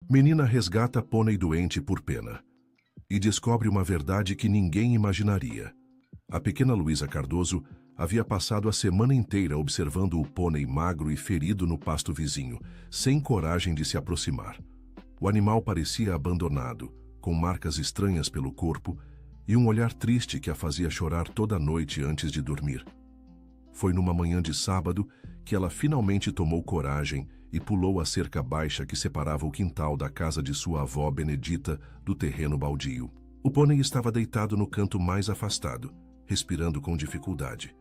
Menina resgata pônei doente por pena e descobre uma verdade que ninguém imaginaria. A pequena Luísa Cardoso havia passado a semana inteira observando o pônei magro e ferido no pasto vizinho, sem coragem de se aproximar. O animal parecia abandonado, com marcas estranhas pelo corpo e um olhar triste que a fazia chorar toda a noite antes de dormir. Foi numa manhã de sábado que ela finalmente tomou coragem e pulou a cerca baixa que separava o quintal da casa de sua avó Benedita do terreno baldio. O pônei estava deitado no canto mais afastado, respirando com dificuldade.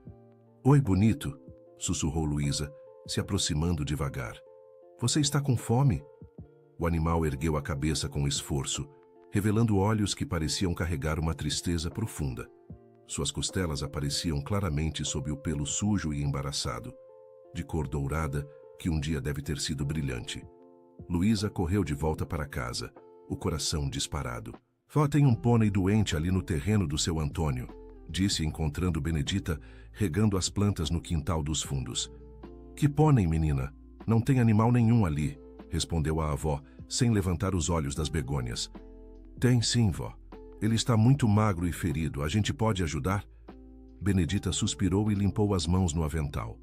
"Oi, bonito", sussurrou Luísa, se aproximando devagar. "Você está com fome?" O animal ergueu a cabeça com esforço, revelando olhos que pareciam carregar uma tristeza profunda. Suas costelas apareciam claramente sob o pelo sujo e embaraçado, de cor dourada que um dia deve ter sido brilhante. Luísa correu de volta para casa, o coração disparado. "Vó, tem um pônei doente ali no terreno do seu Antônio", disse encontrando Benedita regando as plantas no quintal dos fundos. "Que pônei, menina? Não tem animal nenhum ali", respondeu a avó, sem levantar os olhos das begônias. "Tem sim, vó. Ele está muito magro e ferido. A gente pode ajudar?" Benedita suspirou e limpou as mãos no avental.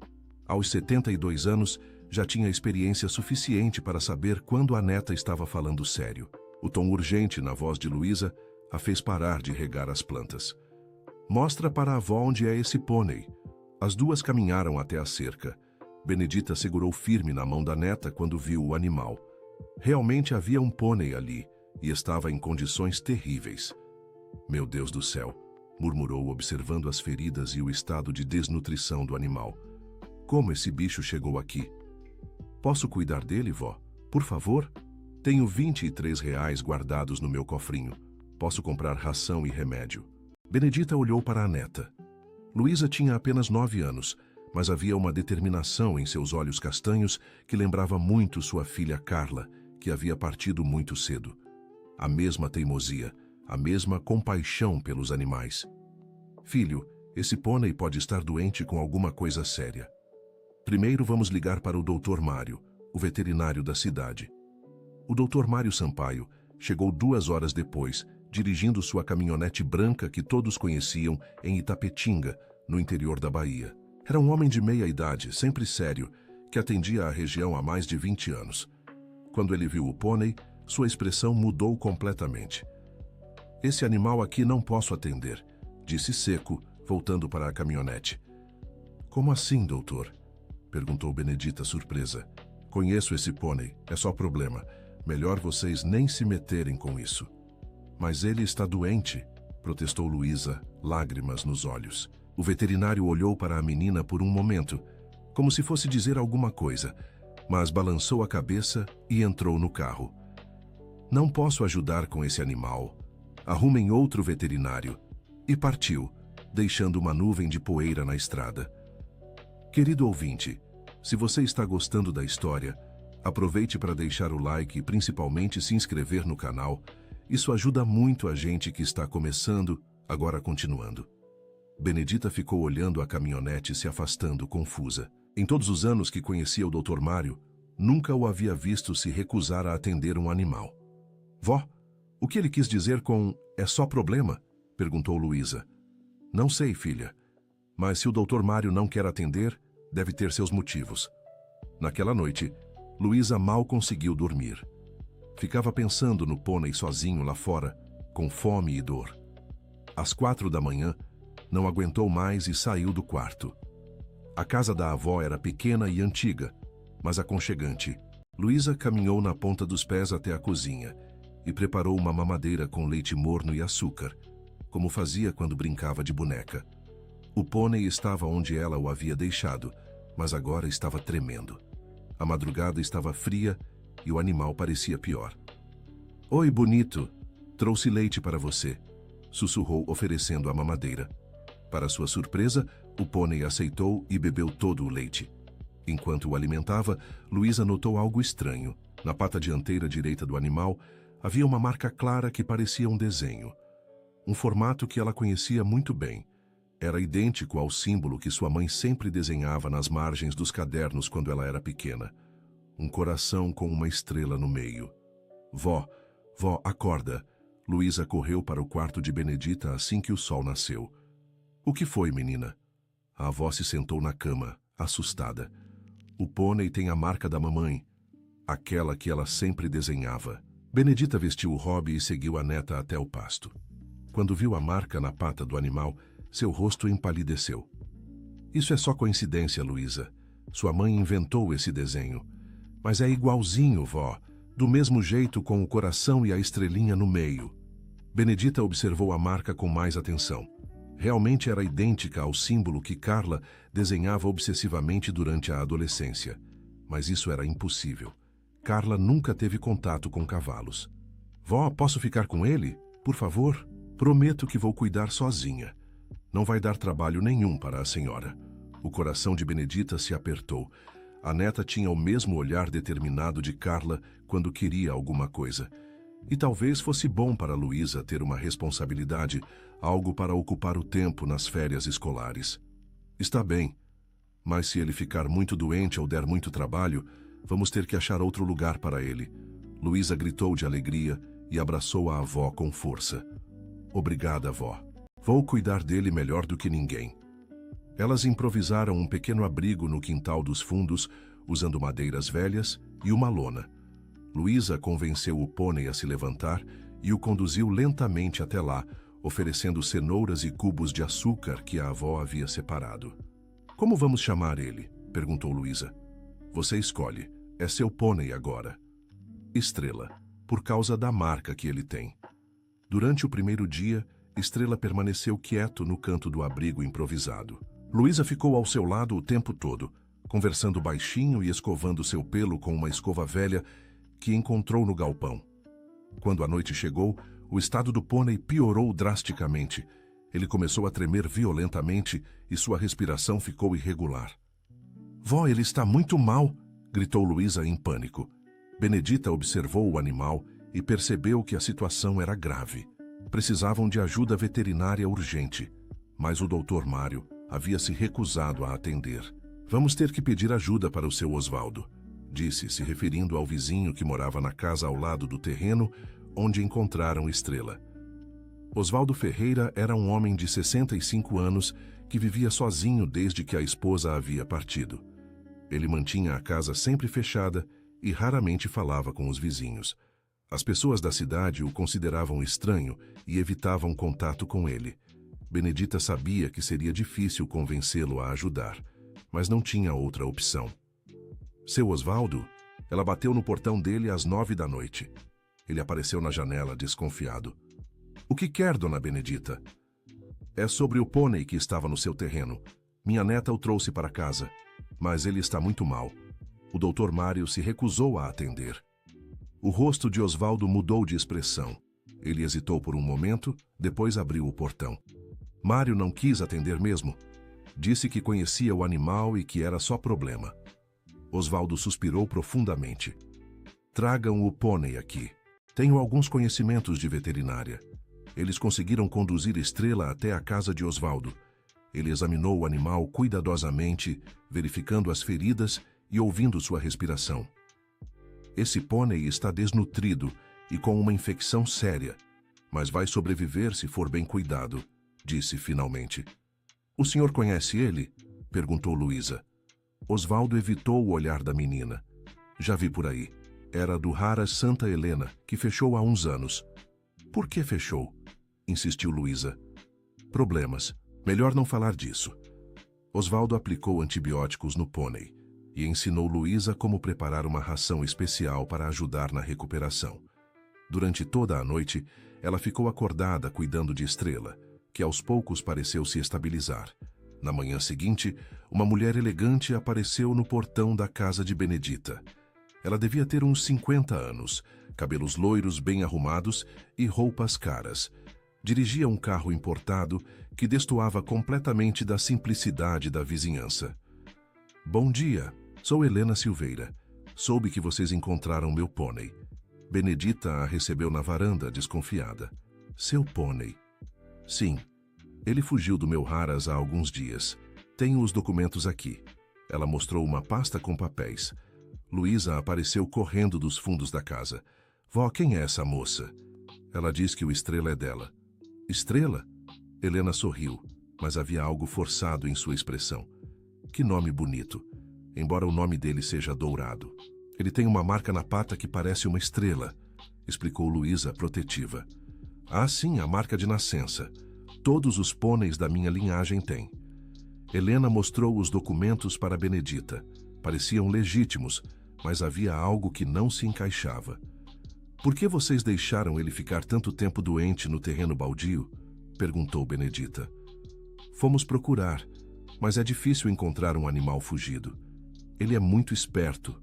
Aos 72 anos, já tinha experiência suficiente para saber quando a neta estava falando sério. O tom urgente na voz de Luísa a fez parar de regar as plantas. "Mostra para a avó onde é esse pônei." As duas caminharam até a cerca. Benedita segurou firme na mão da neta quando viu o animal. Realmente havia um pônei ali e estava em condições terríveis. "Meu Deus do céu", murmurou observando as feridas e o estado de desnutrição do animal. "Como esse bicho chegou aqui?" "Posso cuidar dele, vó? Por favor? Tenho R$ 23 guardados no meu cofrinho. Posso comprar ração e remédio." Benedita olhou para a neta. Luísa tinha apenas 9 anos, mas havia uma determinação em seus olhos castanhos que lembrava muito sua filha Carla, que havia partido muito cedo. A mesma teimosia, a mesma compaixão pelos animais. "Filho, esse pônei pode estar doente com alguma coisa séria. Primeiro vamos ligar para o Dr. Mário, o veterinário da cidade." O Dr. Mário Sampaio chegou 2 horas depois, dirigindo sua caminhonete branca que todos conheciam em Itapetinga, no interior da Bahia. Era um homem de meia idade, sempre sério, que atendia a região há mais de 20 anos. Quando ele viu o pônei, sua expressão mudou completamente. "Esse animal aqui não posso atender", disse seco, voltando para a caminhonete. "Como assim, doutor?" perguntou Benedita surpresa. "Conheço esse pônei, é só problema. Melhor vocês nem se meterem com isso." "Mas ele está doente", protestou Luísa, lágrimas nos olhos. O veterinário olhou para a menina por um momento, como se fosse dizer alguma coisa, mas balançou a cabeça e entrou no carro. "Não posso ajudar com esse animal. Arrumem outro veterinário." E partiu, deixando uma nuvem de poeira na estrada. Querido ouvinte, se você está gostando da história, aproveite para deixar o like e principalmente se inscrever no canal. Isso ajuda muito a gente que está começando, agora continuando. Benedita ficou olhando a caminhonete se afastando, confusa. Em todos os anos que conhecia o Dr. Mário, nunca o havia visto se recusar a atender um animal. "Vó, o que ele quis dizer com 'é só problema'?" perguntou Luísa. "Não sei, filha. Mas se o Dr. Mário não quer atender, deve ter seus motivos." Naquela noite, Luísa mal conseguiu dormir. Ficava pensando no pônei sozinho lá fora, com fome e dor. Às 4 da manhã, não aguentou mais e saiu do quarto. A casa da avó era pequena e antiga, mas aconchegante. Luísa caminhou na ponta dos pés até a cozinha e preparou uma mamadeira com leite morno e açúcar, como fazia quando brincava de boneca. O pônei estava onde ela o havia deixado, mas agora estava tremendo. A madrugada estava fria e o animal parecia pior. "Oi, bonito, trouxe leite para você", sussurrou oferecendo a mamadeira. Para sua surpresa, o pônei aceitou e bebeu todo o leite. Enquanto o alimentava, Luísa notou algo estranho. Na pata dianteira direita do animal, havia uma marca clara que parecia um desenho. Um formato que ela conhecia muito bem. Era idêntico ao símbolo que sua mãe sempre desenhava nas margens dos cadernos quando ela era pequena. Um coração com uma estrela no meio. Vó, vó, acorda. Luísa correu para o quarto de Benedita assim que o sol nasceu. O que foi, menina? A avó se sentou na cama, assustada. O pônei tem a marca da mamãe, aquela que ela sempre desenhava. Benedita vestiu o robe e seguiu a neta até o pasto. Quando viu a marca na pata do animal, seu rosto empalideceu. Isso é só coincidência, Luísa. Sua mãe inventou esse desenho. Mas é igualzinho, vó, do mesmo jeito com o coração e a estrelinha no meio. Benedita observou a marca com mais atenção. Realmente era idêntica ao símbolo que Carla desenhava obsessivamente durante a adolescência. Mas isso era impossível. Carla nunca teve contato com cavalos. Vó, posso ficar com ele? Por favor? Prometo que vou cuidar sozinha. Não vai dar trabalho nenhum para a senhora. O coração de Benedita se apertou. A neta tinha o mesmo olhar determinado de Carla quando queria alguma coisa. E talvez fosse bom para Luísa ter uma responsabilidade, algo para ocupar o tempo nas férias escolares. Está bem, mas se ele ficar muito doente ou der muito trabalho, vamos ter que achar outro lugar para ele. Luísa gritou de alegria e abraçou a avó com força. Obrigada, avó. Vou cuidar dele melhor do que ninguém. Elas improvisaram um pequeno abrigo no quintal dos fundos, usando madeiras velhas e uma lona. Luísa convenceu o pônei a se levantar e o conduziu lentamente até lá, oferecendo cenouras e cubos de açúcar que a avó havia separado. Como vamos chamar ele? Perguntou Luísa. Você escolhe. É seu pônei agora. Estrela, por causa da marca que ele tem. Durante o primeiro dia, Estrela permaneceu quieto no canto do abrigo improvisado. Luísa ficou ao seu lado o tempo todo, conversando baixinho e escovando seu pelo com uma escova velha que encontrou no galpão. Quando a noite chegou, o estado do pônei piorou drasticamente. Ele começou a tremer violentamente e sua respiração ficou irregular. Vó, ele está muito mal, gritou Luísa em pânico. Benedita observou o animal e percebeu que a situação era grave. Precisavam de ajuda veterinária urgente, mas o Dr. Mário havia se recusado a atender. Vamos ter que pedir ajuda para o seu Osvaldo, disse, se referindo ao vizinho que morava na casa ao lado do terreno onde encontraram Estrela. Osvaldo Ferreira era um homem de 65 anos que vivia sozinho desde que a esposa havia partido. Ele mantinha a casa sempre fechada e raramente falava com os vizinhos. As pessoas da cidade o consideravam estranho e evitavam contato com ele. Benedita sabia que seria difícil convencê-lo a ajudar, mas não tinha outra opção. Seu Osvaldo? Ela bateu no portão dele às 9 da noite. Ele apareceu na janela, desconfiado. O que quer, dona Benedita? É sobre o pônei que estava no seu terreno. Minha neta o trouxe para casa, mas ele está muito mal. O Dr. Mário se recusou a atender. O rosto de Osvaldo mudou de expressão. Ele hesitou por um momento, depois abriu o portão. Mário não quis atender mesmo. Disse que conhecia o animal e que era só problema. Osvaldo suspirou profundamente. Tragam o pônei aqui. Tenho alguns conhecimentos de veterinária. Eles conseguiram conduzir Estrela até a casa de Osvaldo. Ele examinou o animal cuidadosamente, verificando as feridas e ouvindo sua respiração. Esse pônei está desnutrido e com uma infecção séria, mas vai sobreviver se for bem cuidado, disse finalmente. O senhor conhece ele? Perguntou Luísa. Osvaldo evitou o olhar da menina. Já vi por aí. Era do Haras Santa Helena, que fechou há uns anos. Por que fechou? Insistiu Luísa. Problemas. Melhor não falar disso. Osvaldo aplicou antibióticos no pônei e ensinou Luísa como preparar uma ração especial para ajudar na recuperação. Durante toda a noite, ela ficou acordada cuidando de Estrela, que aos poucos pareceu se estabilizar. Na manhã seguinte, uma mulher elegante apareceu no portão da casa de Benedita. Ela devia ter uns 50 anos, cabelos loiros bem arrumados e roupas caras. Dirigia um carro importado que destoava completamente da simplicidade da vizinhança. Bom dia, sou Helena Silveira. Soube que vocês encontraram meu pônei. Benedita a recebeu na varanda, desconfiada. Seu pônei? Sim. Ele fugiu do meu Haras há alguns dias. Tenho os documentos aqui. Ela mostrou uma pasta com papéis. Luísa apareceu correndo dos fundos da casa. Vó, quem é essa moça? Ela diz que o Estrela é dela. Estrela? Helena sorriu, mas havia algo forçado em sua expressão. Que nome bonito, embora o nome dele seja Dourado. Ele tem uma marca na pata que parece uma estrela, explicou Luísa, protetiva. Ah, sim, a marca de nascença. Todos os pôneis da minha linhagem têm. Helena mostrou os documentos para Benedita. Pareciam legítimos, mas havia algo que não se encaixava. Por que vocês deixaram ele ficar tanto tempo doente no terreno baldio? Perguntou Benedita. Fomos procurar, mas é difícil encontrar um animal fugido. Ele é muito esperto.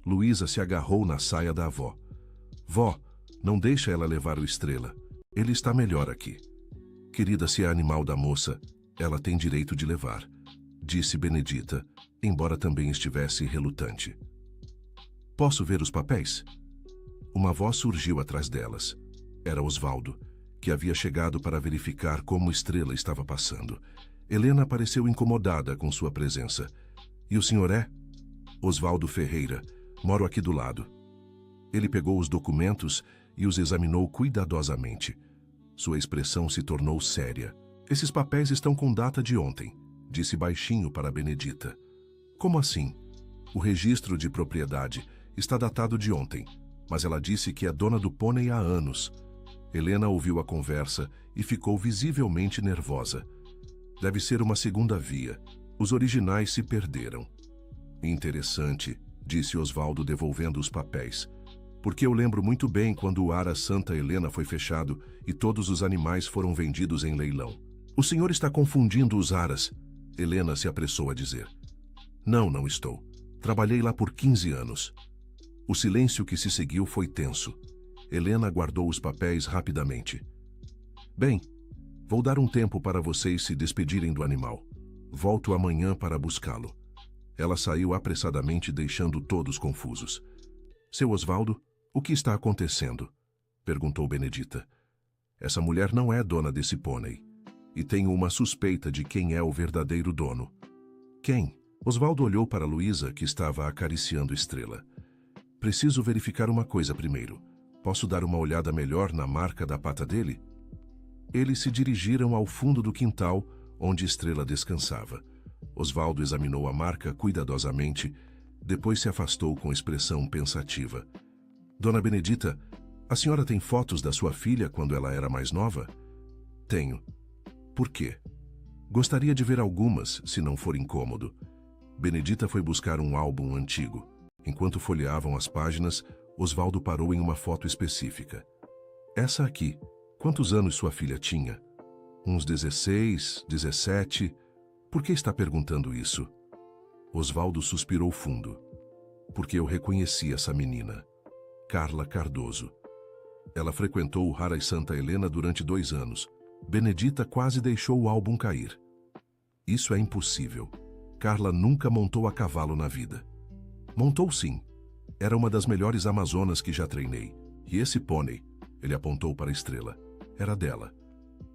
Luísa se agarrou na saia da avó. Vó, não deixa ela levar o Estrela. Ele está melhor aqui. Querida, se é animal da moça, ela tem direito de levar, disse Benedita, embora também estivesse relutante. Posso ver os papéis? Uma voz surgiu atrás delas. Era Osvaldo, que havia chegado para verificar como Estrela estava passando. Helena pareceu incomodada com sua presença. E o senhor é? Osvaldo Ferreira. Moro aqui do lado. Ele pegou os documentos e os examinou cuidadosamente. Sua expressão se tornou séria. Esses papéis estão com data de ontem, disse baixinho para Benedita. Como assim? O registro de propriedade está datado de ontem, mas ela disse que é dona do pônei há anos. Helena ouviu a conversa e ficou visivelmente nervosa. Deve ser uma segunda via. Os originais se perderam. Interessante, disse Osvaldo devolvendo os papéis. Porque eu lembro muito bem quando o Ara Santa Helena foi fechado e todos os animais foram vendidos em leilão. O senhor está confundindo os aras, Helena se apressou a dizer. Não, não estou. Trabalhei lá por 15 anos. O silêncio que se seguiu foi tenso. Helena guardou os papéis rapidamente. Bem, vou dar um tempo para vocês se despedirem do animal. Volto amanhã para buscá-lo. Ela saiu apressadamente, deixando todos confusos. Seu Osvaldo, o que está acontecendo? Perguntou Benedita. Essa mulher não é dona desse pônei. E tenho uma suspeita de quem é o verdadeiro dono. Quem? Osvaldo olhou para Luísa, que estava acariciando Estrela. Preciso verificar uma coisa primeiro. Posso dar uma olhada melhor na marca da pata dele? Eles se dirigiram ao fundo do quintal, onde Estrela descansava. Osvaldo examinou a marca cuidadosamente, depois se afastou com expressão pensativa. Dona Benedita, a senhora tem fotos da sua filha quando ela era mais nova? Tenho. Por quê? Gostaria de ver algumas, se não for incômodo. Benedita foi buscar um álbum antigo. Enquanto folheavam as páginas, Osvaldo parou em uma foto específica. Essa aqui. Quantos anos sua filha tinha? Uns 16, 17. Por que está perguntando isso? Osvaldo suspirou fundo. Porque eu reconheci essa menina. Carla Cardoso. Ela frequentou o Ara Santa Helena durante 2 anos. Benedita quase deixou o álbum cair. Isso é impossível. Carla nunca montou a cavalo na vida. Montou sim. Era uma das melhores amazonas que já treinei. E esse pônei, ele apontou para a Estrela, era dela.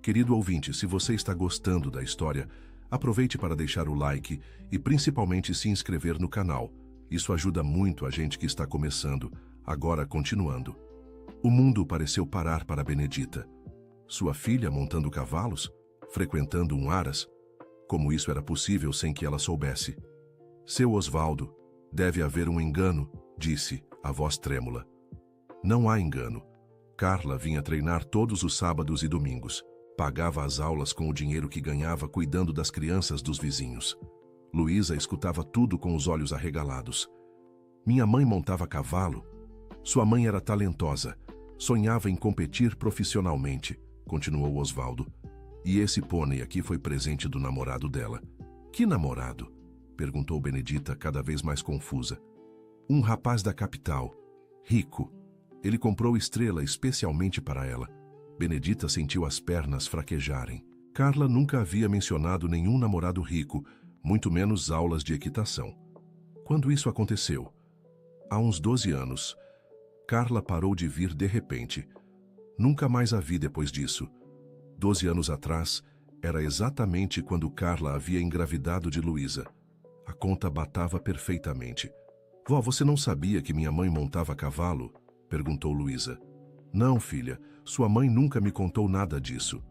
Querido ouvinte, se você está gostando da história, aproveite para deixar o like e principalmente se inscrever no canal. Isso ajuda muito a gente que está começando. Agora continuando. O mundo pareceu parar para Benedita. Sua filha montando cavalos? Frequentando um aras? Como isso era possível sem que ela soubesse? Seu Osvaldo, deve haver um engano, disse, a voz trêmula. Não há engano. Carla vinha treinar todos os sábados e domingos. Pagava as aulas com o dinheiro que ganhava cuidando das crianças dos vizinhos. Luísa escutava tudo com os olhos arregalados. Minha mãe montava cavalo. Sua mãe era talentosa. Sonhava em competir profissionalmente, continuou Osvaldo. E esse pônei aqui foi presente do namorado dela. Que namorado? Perguntou Benedita, cada vez mais confusa. Um rapaz da capital. Rico. Ele comprou Estrela especialmente para ela. Benedita sentiu as pernas fraquejarem. Carla nunca havia mencionado nenhum namorado rico, muito menos aulas de equitação. Quando isso aconteceu? Há uns 12 anos. Carla parou de vir de repente. Nunca mais a vi depois disso. 12 anos atrás, era exatamente quando Carla havia engravidado de Luísa. A conta batava perfeitamente. Vó, você não sabia que minha mãe montava cavalo? perguntou Luísa. Não, filha, sua mãe nunca me contou nada disso.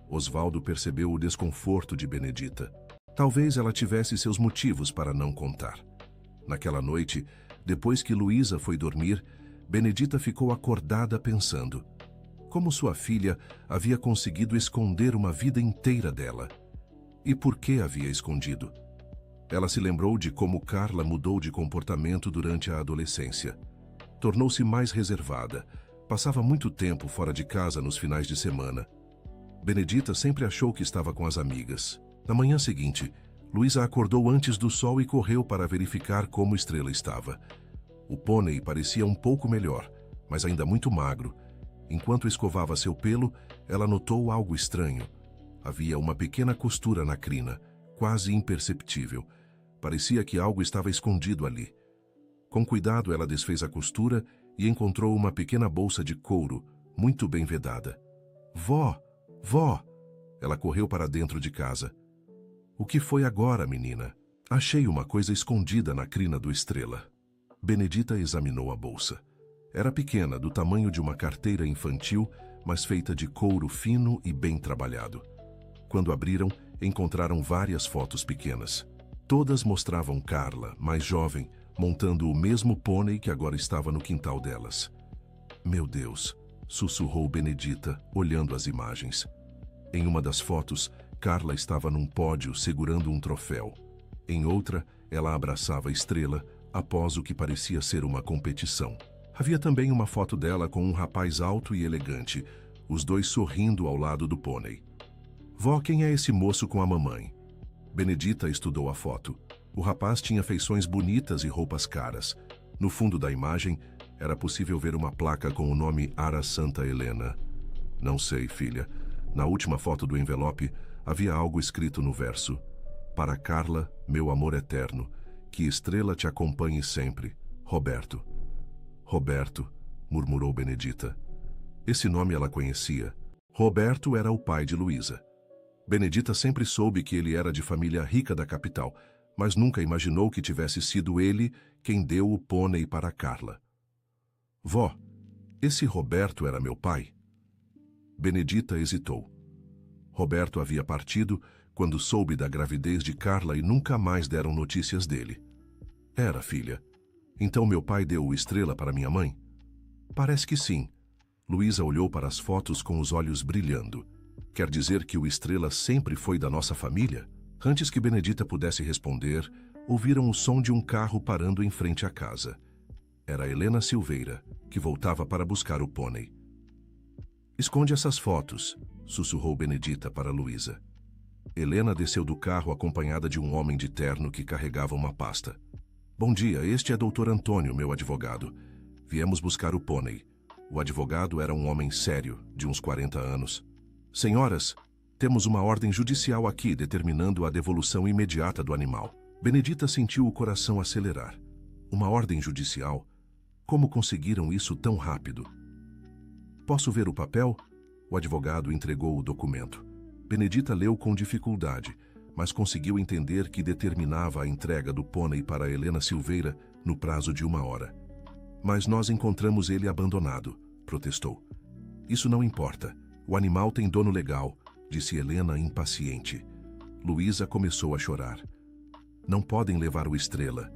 Osvaldo percebeu o desconforto de Benedita. Talvez ela tivesse seus motivos para não contar. Naquela noite, depois que Luísa foi dormir, Benedita ficou acordada pensando. Como sua filha havia conseguido esconder uma vida inteira dela? E por que havia escondido? Ela se lembrou de como Carla mudou de comportamento durante a adolescência. Tornou-se mais reservada, passava muito tempo fora de casa nos finais de semana. Benedita sempre achou que estava com as amigas. Na manhã seguinte, Luísa acordou antes do sol e correu para verificar como Estrela estava. O pônei parecia um pouco melhor, mas ainda muito magro. Enquanto escovava seu pelo, ela notou algo estranho. Havia uma pequena costura na crina, quase imperceptível. Parecia que algo estava escondido ali. Com cuidado, ela desfez a costura e encontrou uma pequena bolsa de couro, muito bem vedada. Vó! Vó! Ela correu para dentro de casa. O que foi agora, menina? Achei uma coisa escondida na crina do Estrela. Benedita examinou a bolsa. Era pequena, do tamanho de uma carteira infantil, mas feita de couro fino e bem trabalhado. Quando abriram, encontraram várias fotos pequenas. Todas mostravam Carla, mais jovem, montando o mesmo pônei que agora estava no quintal delas. Meu Deus, sussurrou Benedita, olhando as imagens. Em uma das fotos, Carla estava num pódio segurando um troféu. Em outra, ela abraçava Estrela após o que parecia ser uma competição. Havia também uma foto dela com um rapaz alto e elegante, os dois sorrindo ao lado do pônei. Vó, quem é esse moço com a mamãe? Benedita estudou a foto. O rapaz tinha feições bonitas e roupas caras. No fundo da imagem, era possível ver uma placa com o nome Ara Santa Helena. Não sei, filha. Na última foto do envelope, havia algo escrito no verso. Para Carla, meu amor eterno, que Estrela te acompanhe sempre. Roberto. Roberto, murmurou Benedita. Esse nome ela conhecia. Roberto era o pai de Luísa. Benedita sempre soube que ele era de família rica da capital, mas nunca imaginou que tivesse sido ele quem deu o pônei para Carla. Vó, esse Roberto era meu pai? Benedita hesitou. Roberto havia partido quando soube da gravidez de Carla e nunca mais deram notícias dele. Era, filha. Então meu pai deu o Estrela para minha mãe? Parece que sim. Luísa olhou para as fotos com os olhos brilhando. Quer dizer que o Estrela sempre foi da nossa família? Antes que Benedita pudesse responder, ouviram o som de um carro parando em frente à casa. Era Helena Silveira, que voltava para buscar o pônei. Esconde essas fotos, sussurrou Benedita para Luísa. Helena desceu do carro acompanhada de um homem de terno que carregava uma pasta. Bom dia, este é Dr. Antônio, meu advogado. Viemos buscar o pônei. O advogado era um homem sério, de uns 40 anos. Senhoras, temos uma ordem judicial aqui determinando a devolução imediata do animal. Benedita sentiu o coração acelerar. Uma ordem judicial? Como conseguiram isso tão rápido? Posso ver o papel? O advogado entregou o documento. Benedita leu com dificuldade, mas conseguiu entender que determinava a entrega do pônei para Helena Silveira no prazo de 1 hora. Mas nós encontramos ele abandonado, protestou. Isso não importa. O animal tem dono legal, disse Helena impaciente. Luísa começou a chorar. Não podem levar o Estrela.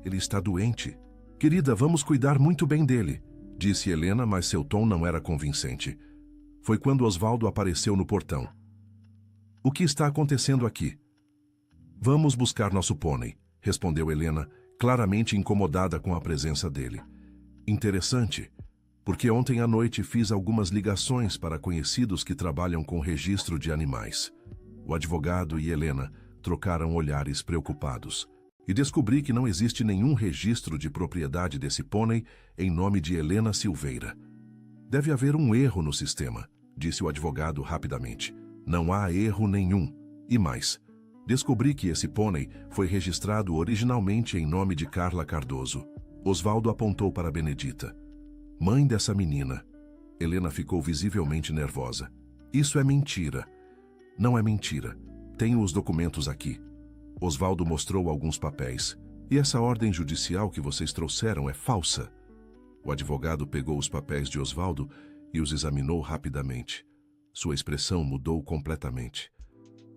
Ele está doente. Querida, vamos cuidar muito bem dele, disse Helena, mas seu tom não era convincente. Foi quando Osvaldo apareceu no portão. O que está acontecendo aqui? Vamos buscar nosso pônei, respondeu Helena, claramente incomodada com a presença dele. Interessante, porque ontem à noite fiz algumas ligações para conhecidos que trabalham com registro de animais. O advogado e Helena trocaram olhares preocupados. E descobri que não existe nenhum registro de propriedade desse pônei em nome de Helena Silveira. Deve haver um erro no sistema, disse o advogado rapidamente. Não há erro nenhum. E mais, descobri que esse pônei foi registrado originalmente em nome de Carla Cardoso. Osvaldo apontou para Benedita. Mãe dessa menina. Helena ficou visivelmente nervosa. Isso é mentira. Não é mentira. Tenho os documentos aqui. Osvaldo mostrou alguns papéis. E essa ordem judicial que vocês trouxeram é falsa. O advogado pegou os papéis de Osvaldo e os examinou rapidamente. Sua expressão mudou completamente.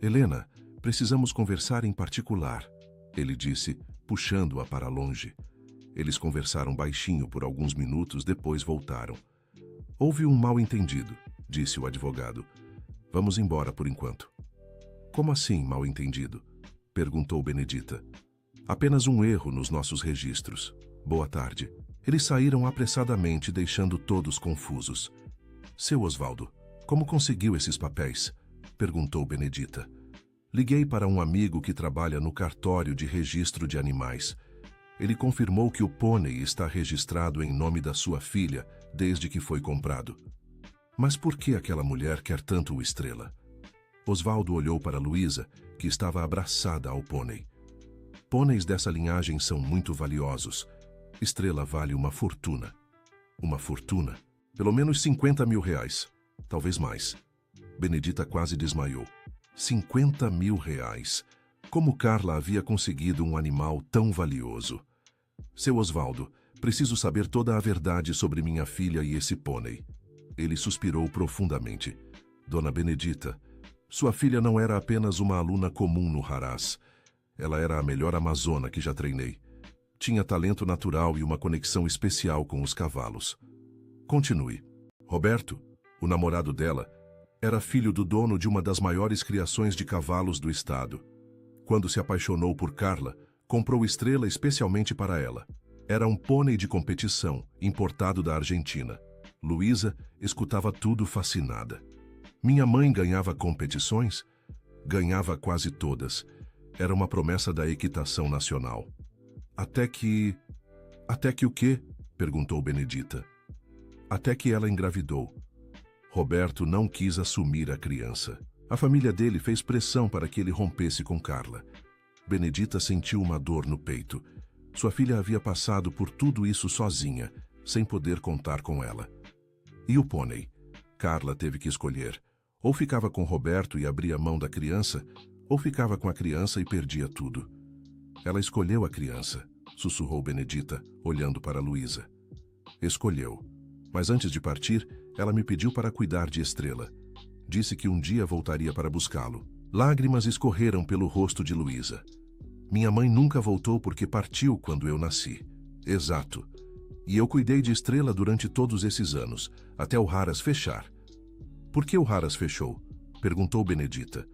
Helena, precisamos conversar em particular, ele disse, puxando-a para longe. Eles conversaram baixinho por alguns minutos, depois voltaram. Houve um mal-entendido, disse o advogado. Vamos embora por enquanto. Como assim, mal-entendido? Perguntou Benedita. Apenas um erro nos nossos registros. Boa tarde. Eles saíram apressadamente, deixando todos confusos. Seu Osvaldo, como conseguiu esses papéis? Perguntou Benedita. Liguei para um amigo que trabalha no cartório de registro de animais. Ele confirmou que o pônei está registrado em nome da sua filha desde que foi comprado. Mas por que aquela mulher quer tanto o Estrela? Osvaldo olhou para Luísa, que estava abraçada ao pônei. Pôneis dessa linhagem são muito valiosos. Estrela vale uma fortuna. Uma fortuna? Pelo menos 50 mil reais. Talvez mais. Benedita quase desmaiou. 50 mil reais. Como Carla havia conseguido um animal tão valioso? Seu Osvaldo, preciso saber toda a verdade sobre minha filha e esse pônei. Ele suspirou profundamente. Dona Benedita, sua filha não era apenas uma aluna comum no Harás. Ela era a melhor amazona que já treinei. Tinha talento natural e uma conexão especial com os cavalos. Continue. Roberto, o namorado dela, era filho do dono de uma das maiores criações de cavalos do estado. Quando se apaixonou por Carla, comprou Estrela especialmente para ela. Era um pônei de competição, importado da Argentina. Luísa escutava tudo fascinada. Minha mãe ganhava competições? Ganhava quase todas. Era uma promessa da equitação nacional. Até que o quê? Perguntou Benedita. Até que ela engravidou. Roberto não quis assumir a criança. A família dele fez pressão para que ele rompesse com Carla. Benedita sentiu uma dor no peito. Sua filha havia passado por tudo isso sozinha, sem poder contar com ela. E o pônei? Carla teve que escolher. Ou ficava com Roberto e abria mão da criança, ou ficava com a criança e perdia tudo. Ela escolheu a criança, sussurrou Benedita, olhando para Luísa. Escolheu. Mas antes de partir, ela me pediu para cuidar de Estrela. Disse que um dia voltaria para buscá-lo. Lágrimas escorreram pelo rosto de Luísa. Minha mãe nunca voltou porque partiu quando eu nasci. Exato. E eu cuidei de Estrela durante todos esses anos, até o Harás fechar. Por que o Harás fechou? Perguntou Benedita.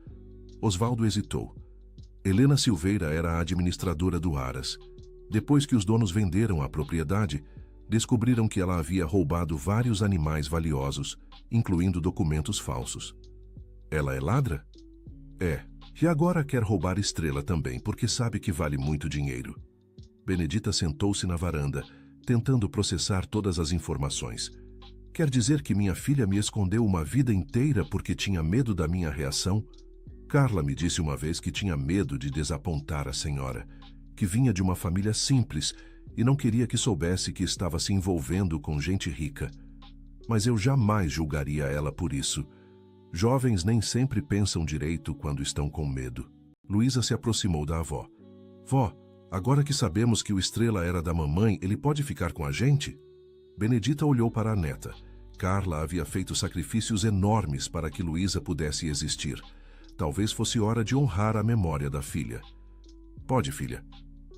Osvaldo hesitou. Helena Silveira era a administradora do Harás. Depois que os donos venderam a propriedade, descobriram que ela havia roubado vários animais valiosos, incluindo documentos falsos. Ela é ladra? É. E agora quer roubar Estrela também, porque sabe que vale muito dinheiro. Benedita sentou-se na varanda, tentando processar todas as informações. Quer dizer que minha filha me escondeu uma vida inteira porque tinha medo da minha reação? Carla me disse uma vez que tinha medo de desapontar a senhora, que vinha de uma família simples e não queria que soubesse que estava se envolvendo com gente rica. Mas eu jamais julgaria ela por isso. Jovens nem sempre pensam direito quando estão com medo. Luísa se aproximou da avó. Vó, agora que sabemos que o Estrela era da mamãe, ele pode ficar com a gente? Benedita olhou para a neta. Carla havia feito sacrifícios enormes para que Luísa pudesse existir. Talvez fosse hora de honrar a memória da filha. Pode, filha.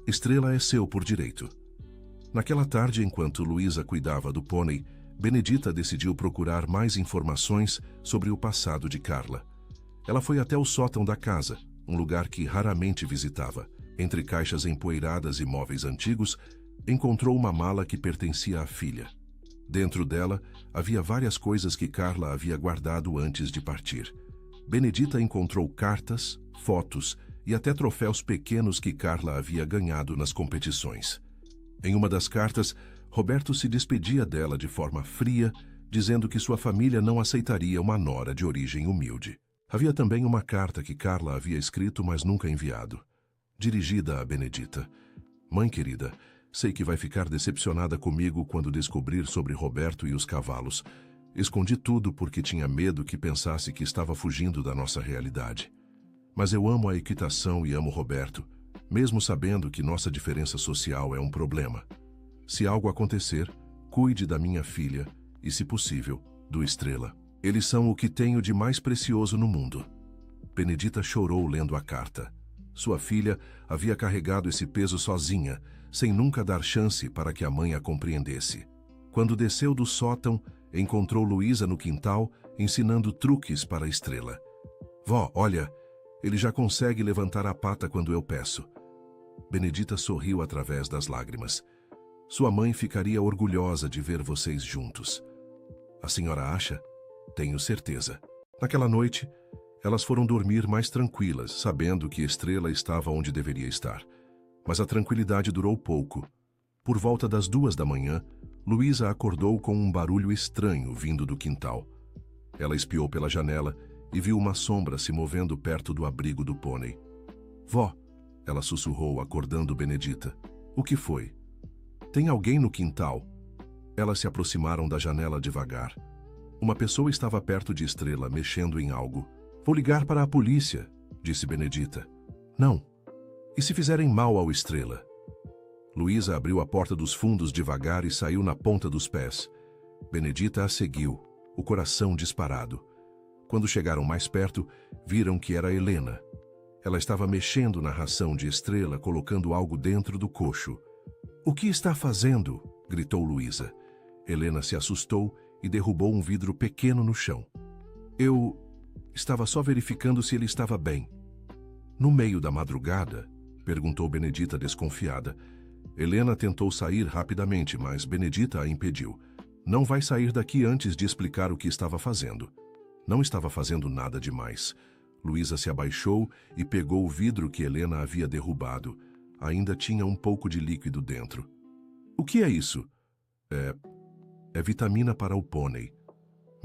Estrela é seu por direito. Naquela tarde, enquanto Luísa cuidava do pônei, Benedita decidiu procurar mais informações sobre o passado de Carla. Ela foi até o sótão da casa, um lugar que raramente visitava. Entre caixas empoeiradas e móveis antigos, encontrou uma mala que pertencia à filha. Dentro dela, havia várias coisas que Carla havia guardado antes de partir. Benedita encontrou cartas, fotos e até troféus pequenos que Carla havia ganhado nas competições. Em uma das cartas, Roberto se despedia dela de forma fria, dizendo que sua família não aceitaria uma nora de origem humilde. Havia também uma carta que Carla havia escrito, mas nunca enviado. Dirigida a Benedita. Mãe querida, sei que vai ficar decepcionada comigo quando descobrir sobre Roberto e os cavalos. Escondi tudo porque tinha medo que pensasse que estava fugindo da nossa realidade. Mas eu amo a equitação e amo Roberto, mesmo sabendo que nossa diferença social é um problema. Se algo acontecer, cuide da minha filha e, se possível, do Estrela. Eles são o que tenho de mais precioso no mundo. Benedita chorou lendo a carta. Sua filha havia carregado esse peso sozinha, sem nunca dar chance para que a mãe a compreendesse. Quando desceu do sótão, encontrou Luísa no quintal, ensinando truques para a Estrela. Vó, olha, ele já consegue levantar a pata quando eu peço. Benedita sorriu através das lágrimas. Sua mãe ficaria orgulhosa de ver vocês juntos. A senhora acha? Tenho certeza. Naquela noite, elas foram dormir mais tranquilas, sabendo que Estrela estava onde deveria estar. Mas a tranquilidade durou pouco. Por volta das 2 da manhã, Luísa acordou com um barulho estranho vindo do quintal. Ela espiou pela janela e viu uma sombra se movendo perto do abrigo do pônei. Vó, ela sussurrou, acordando Benedita. O que foi? Tem alguém no quintal? Elas se aproximaram da janela devagar. Uma pessoa estava perto de Estrela, mexendo em algo. Vou ligar para a polícia, disse Benedita. Não. E se fizerem mal ao Estrela? Luísa abriu a porta dos fundos devagar e saiu na ponta dos pés. Benedita a seguiu, o coração disparado. Quando chegaram mais perto, viram que era Helena. Ela estava mexendo na ração de Estrela, colocando algo dentro do coxo. O que está fazendo? Gritou Luísa. Helena se assustou e derrubou um vidro pequeno no chão. Eu estava só verificando se ele estava bem. No meio da madrugada? Perguntou Benedita desconfiada. Helena tentou sair rapidamente, mas Benedita a impediu. Não vai sair daqui antes de explicar o que estava fazendo. Não estava fazendo nada demais. Luísa se abaixou e pegou o vidro que Helena havia derrubado. Ainda tinha um pouco de líquido dentro. O que é isso? É vitamina para o pônei.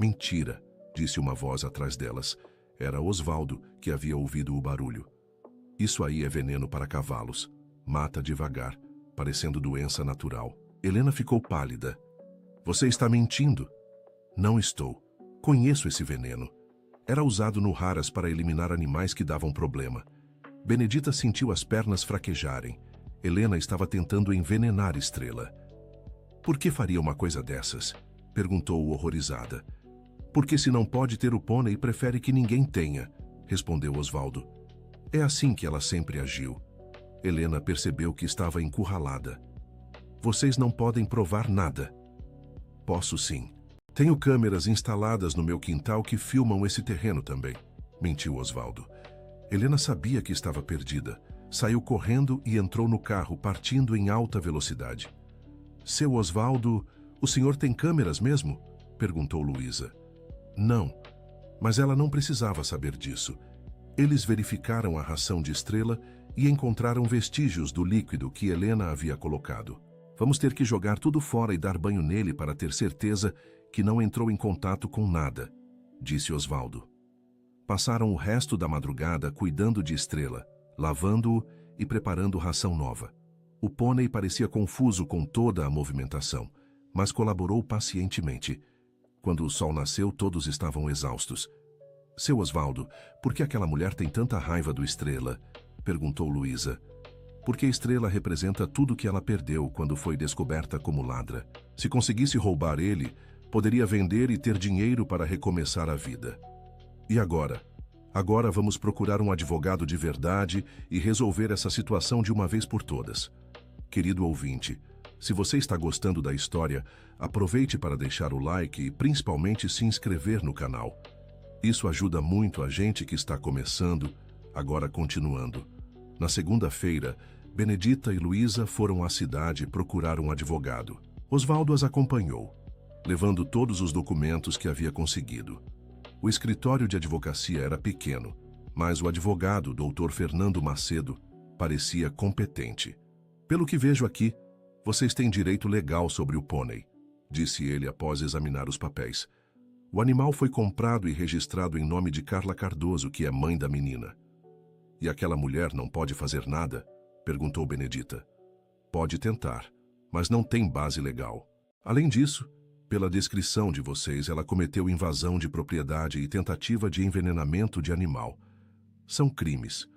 Mentira, disse uma voz atrás delas. Era Osvaldo, que havia ouvido o barulho. Isso aí é veneno para cavalos. Mata devagar, parecendo doença natural. Helena ficou pálida. Você está mentindo? Não estou. Conheço esse veneno. Era usado no Haras para eliminar animais que davam problema. Benedita sentiu as pernas fraquejarem. Helena estava tentando envenenar Estrela. Por que faria uma coisa dessas? Perguntou horrorizada. Porque se não pode ter o pônei, prefere que ninguém tenha, respondeu Osvaldo. É assim que ela sempre agiu. Helena percebeu que estava encurralada. Vocês não podem provar nada. Posso sim. Tenho câmeras instaladas no meu quintal que filmam esse terreno também, mentiu Osvaldo. Helena sabia que estava perdida. Saiu correndo e entrou no carro, partindo em alta velocidade. Seu Osvaldo, o senhor tem câmeras mesmo? Perguntou Luísa. Não, mas ela não precisava saber disso. Eles verificaram a ração de Estrela e encontraram vestígios do líquido que Helena havia colocado. Vamos ter que jogar tudo fora e dar banho nele para ter certeza que não entrou em contato com nada, disse Osvaldo. Passaram o resto da madrugada cuidando de Estrela, lavando-o e preparando ração nova. O pônei parecia confuso com toda a movimentação, mas colaborou pacientemente. Quando o sol nasceu, todos estavam exaustos. Seu Osvaldo, por que aquela mulher tem tanta raiva do Estrela? Perguntou Luísa. Porque Estrela representa tudo que ela perdeu quando foi descoberta como ladra. Se conseguisse roubar ele, poderia vender e ter dinheiro para recomeçar a vida. E agora? Agora vamos procurar um advogado de verdade e resolver essa situação de uma vez por todas. Querido ouvinte, se você está gostando da história, aproveite para deixar o like e principalmente se inscrever no canal. Isso ajuda muito a gente que está começando, agora continuando. Na segunda-feira, Benedita e Luísa foram à cidade procurar um advogado. Osvaldo as acompanhou, levando todos os documentos que havia conseguido. O escritório de advocacia era pequeno, mas o advogado, Dr. Fernando Macedo, parecia competente. Pelo que vejo aqui, vocês têm direito legal sobre o pônei, disse ele após examinar os papéis. O animal foi comprado e registrado em nome de Carla Cardoso, que é mãe da menina. E aquela mulher não pode fazer nada? Perguntou Benedita. Pode tentar, mas não tem base legal. Além disso, pela descrição de vocês, ela cometeu invasão de propriedade e tentativa de envenenamento de animal. São crimes.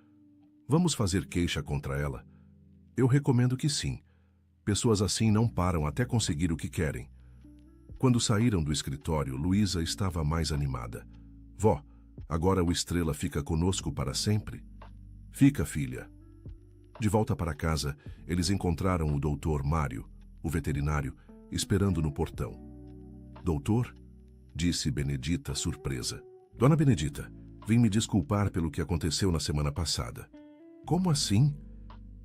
Vamos fazer queixa contra ela? Eu recomendo que sim. Pessoas assim não param até conseguir o que querem. Quando saíram do escritório, Luísa estava mais animada. Vó, agora o Estrela fica conosco para sempre? Fica, filha. De volta para casa, eles encontraram o doutor Mário, o veterinário, esperando no portão. Doutor? Disse Benedita, surpresa. Dona Benedita, vim me desculpar pelo que aconteceu na semana passada. Como assim?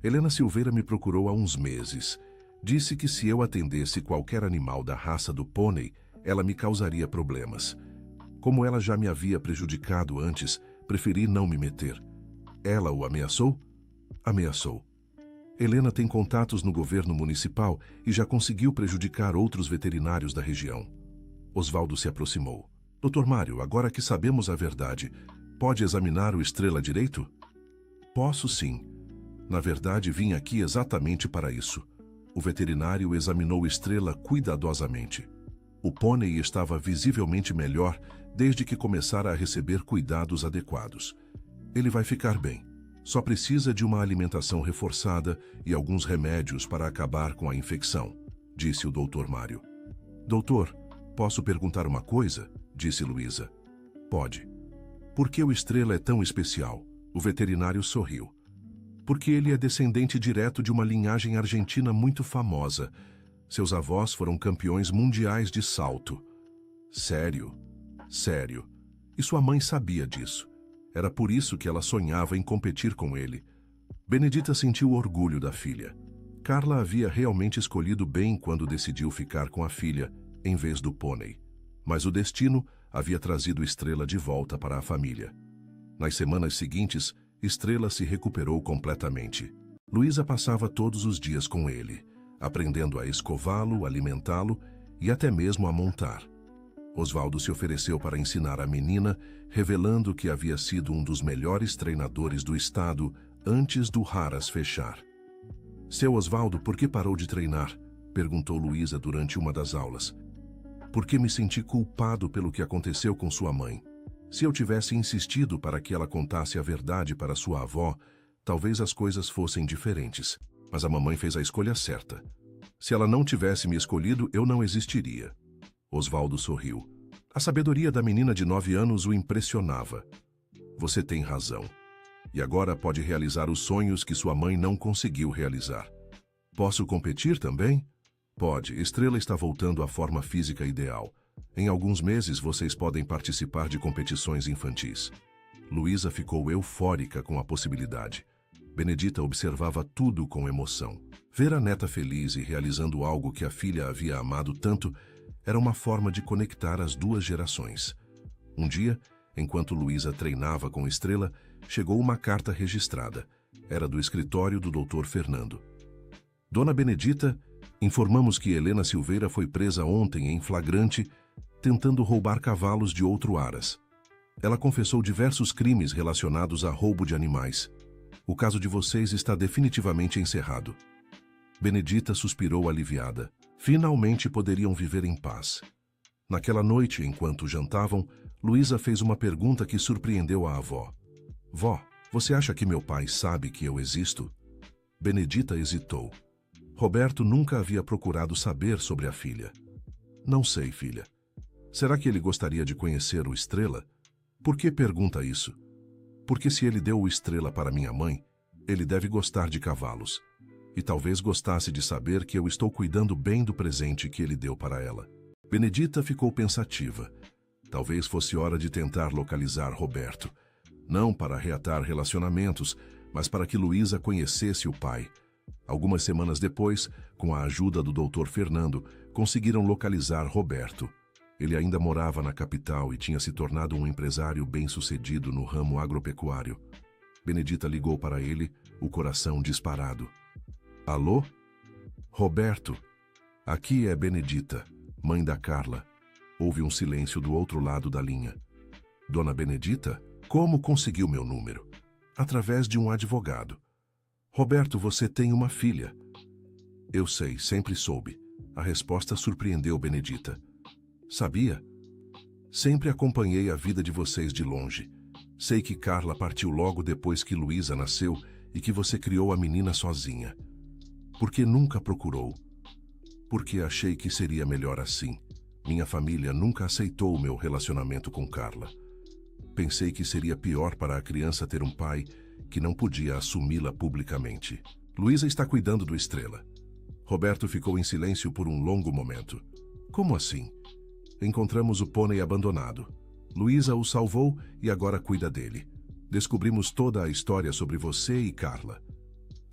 Helena Silveira me procurou há uns meses. Disse que se eu atendesse qualquer animal da raça do pônei, ela me causaria problemas. Como ela já me havia prejudicado antes, preferi não me meter. Ela o ameaçou? Ameaçou. Helena tem contatos no governo municipal e já conseguiu prejudicar outros veterinários da região. Osvaldo se aproximou. Doutor Mário, agora que sabemos a verdade, pode examinar o Estrela direito? Posso sim. Na verdade, vim aqui exatamente para isso. O veterinário examinou Estrela cuidadosamente. O pônei estava visivelmente melhor desde que começara a receber cuidados adequados. Ele vai ficar bem. Só precisa de uma alimentação reforçada e alguns remédios para acabar com a infecção, disse o doutor Mário. Doutor, posso perguntar uma coisa? Disse Luísa. Pode. Por que o Estrela é tão especial? O veterinário sorriu. Porque ele é descendente direto de uma linhagem argentina muito famosa. Seus avós foram campeões mundiais de salto. Sério? Sério. E sua mãe sabia disso. Era por isso que ela sonhava em competir com ele. Benedita sentiu orgulho da filha. Carla havia realmente escolhido bem quando decidiu ficar com a filha, em vez do pônei. Mas o destino havia trazido Estrela de volta para a família. Nas semanas seguintes, Estrela se recuperou completamente. Luísa passava todos os dias com ele, aprendendo a escová-lo, alimentá-lo e até mesmo a montar. Osvaldo se ofereceu para ensinar a menina, revelando que havia sido um dos melhores treinadores do estado antes do Haras fechar. Seu Osvaldo, por que parou de treinar? Perguntou Luísa durante uma das aulas. Porque me senti culpado pelo que aconteceu com sua mãe. Se eu tivesse insistido para que ela contasse a verdade para sua avó, talvez as coisas fossem diferentes. Mas a mamãe fez a escolha certa. Se ela não tivesse me escolhido, eu não existiria. Osvaldo sorriu. A sabedoria da menina de 9 anos o impressionava. Você tem razão. E agora pode realizar os sonhos que sua mãe não conseguiu realizar. Posso competir também? Pode. Estrela está voltando à forma física ideal. Em alguns meses vocês podem participar de competições infantis. Luísa ficou eufórica com a possibilidade. Benedita observava tudo com emoção. Ver a neta feliz e realizando algo que a filha havia amado tanto era uma forma de conectar as duas gerações. Um dia, enquanto Luísa treinava com Estrela, chegou uma carta registrada. Era do escritório do Dr. Fernando. Dona Benedita, informamos que Helena Silveira foi presa ontem em flagrante, tentando roubar cavalos de outro Haras. Ela confessou diversos crimes relacionados a roubo de animais. O caso de vocês está definitivamente encerrado. Benedita suspirou aliviada. Finalmente poderiam viver em paz. Naquela noite, enquanto jantavam, Luísa fez uma pergunta que surpreendeu a avó. Vó, você acha que meu pai sabe que eu existo? Benedita hesitou. Roberto nunca havia procurado saber sobre a filha. Não sei, filha. Será que ele gostaria de conhecer o Estrela? Por que pergunta isso? Porque se ele deu o Estrela para minha mãe, ele deve gostar de cavalos. E talvez gostasse de saber que eu estou cuidando bem do presente que ele deu para ela. Benedita ficou pensativa. Talvez fosse hora de tentar localizar Roberto. Não para reatar relacionamentos, mas para que Luísa conhecesse o pai. Algumas semanas depois, com a ajuda do Dr. Fernando, conseguiram localizar Roberto. Ele ainda morava na capital e tinha se tornado um empresário bem-sucedido no ramo agropecuário. Benedita ligou para ele, o coração disparado. Alô? Roberto, aqui é Benedita, mãe da Carla. Houve um silêncio do outro lado da linha. Dona Benedita, como conseguiu meu número? Através de um advogado. Roberto, você tem uma filha. Eu sei, sempre soube. A resposta surpreendeu Benedita. Sabia? Sempre acompanhei a vida de vocês de longe. Sei que Carla partiu logo depois que Luísa nasceu e que você criou a menina sozinha. Por que nunca procurou? Porque achei que seria melhor assim. Minha família nunca aceitou o meu relacionamento com Carla. Pensei que seria pior para a criança ter um pai que não podia assumi-la publicamente. Luísa está cuidando do Estrela. Roberto ficou em silêncio por um longo momento. Como assim? Encontramos o pônei abandonado. Luísa o salvou e agora cuida dele. Descobrimos toda a história sobre você e Carla.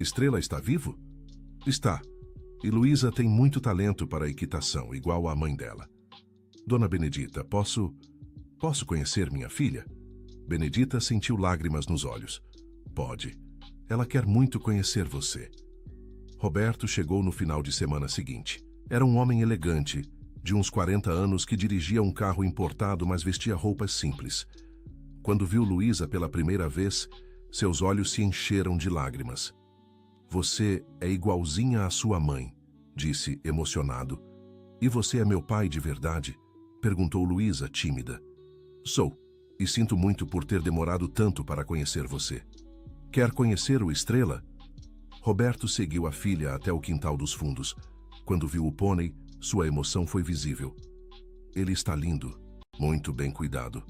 Estrela está vivo? Está. E Luísa tem muito talento para a equitação, igual à mãe dela. Dona Benedita, posso conhecer minha filha? Benedita sentiu lágrimas nos olhos. Pode. Ela quer muito conhecer você. Roberto chegou no final de semana seguinte. Era um homem elegante, de uns 40 anos, que dirigia um carro importado, mas vestia roupas simples. Quando viu Luísa pela primeira vez, seus olhos se encheram de lágrimas. Você é igualzinha à sua mãe, disse emocionado. E você é meu pai de verdade? Perguntou Luísa, tímida. Sou, e sinto muito por ter demorado tanto para conhecer você. Quer conhecer o Estrela? Roberto seguiu a filha até o quintal dos fundos. Quando viu o pônei, sua emoção foi visível. Ele está lindo, muito bem cuidado.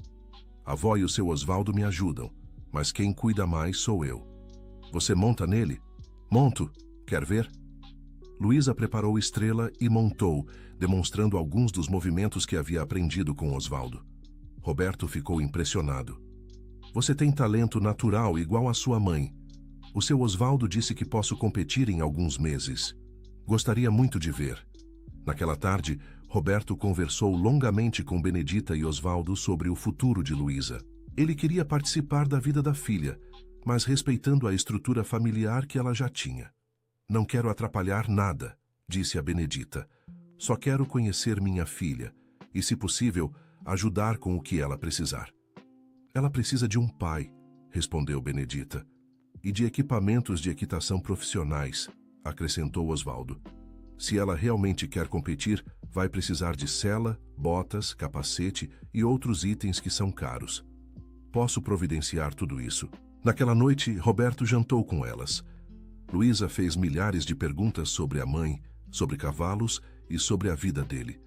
A avó e o seu Osvaldo me ajudam, mas quem cuida mais sou eu. Você monta nele? Monto. Quer ver? Luísa preparou Estrela e montou, demonstrando alguns dos movimentos que havia aprendido com Osvaldo. Roberto ficou impressionado. Você tem talento natural igual à sua mãe. O seu Osvaldo disse que posso competir em alguns meses. Gostaria muito de ver. Naquela tarde, Roberto conversou longamente com Benedita e Osvaldo sobre o futuro de Luísa. Ele queria participar da vida da filha, mas respeitando a estrutura familiar que ela já tinha. Não quero atrapalhar nada, disse a Benedita. Só quero conhecer minha filha e, se possível, ajudar com o que ela precisar. Ela precisa de um pai, respondeu Benedita. E de equipamentos de equitação profissionais, acrescentou Osvaldo. Se ela realmente quer competir, vai precisar de sela, botas, capacete e outros itens que são caros. Posso providenciar tudo isso. Naquela noite, Roberto jantou com elas. Luísa fez milhares de perguntas sobre a mãe, sobre cavalos e sobre a vida dele.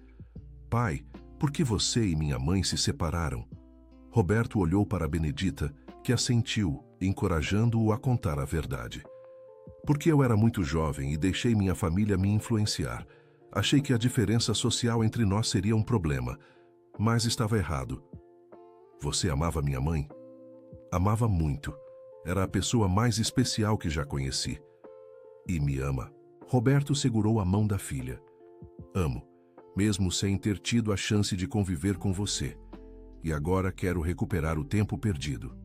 Pai, por que você e minha mãe se separaram? Roberto olhou para Benedita, que assentiu, encorajando-o a contar a verdade. Porque eu era muito jovem e deixei minha família me influenciar. Achei que a diferença social entre nós seria um problema, mas estava errado. Você amava minha mãe? Amava muito. Era a pessoa mais especial que já conheci. E me ama. Roberto segurou a mão da filha. Amo, mesmo sem ter tido a chance de conviver com você. E agora quero recuperar o tempo perdido.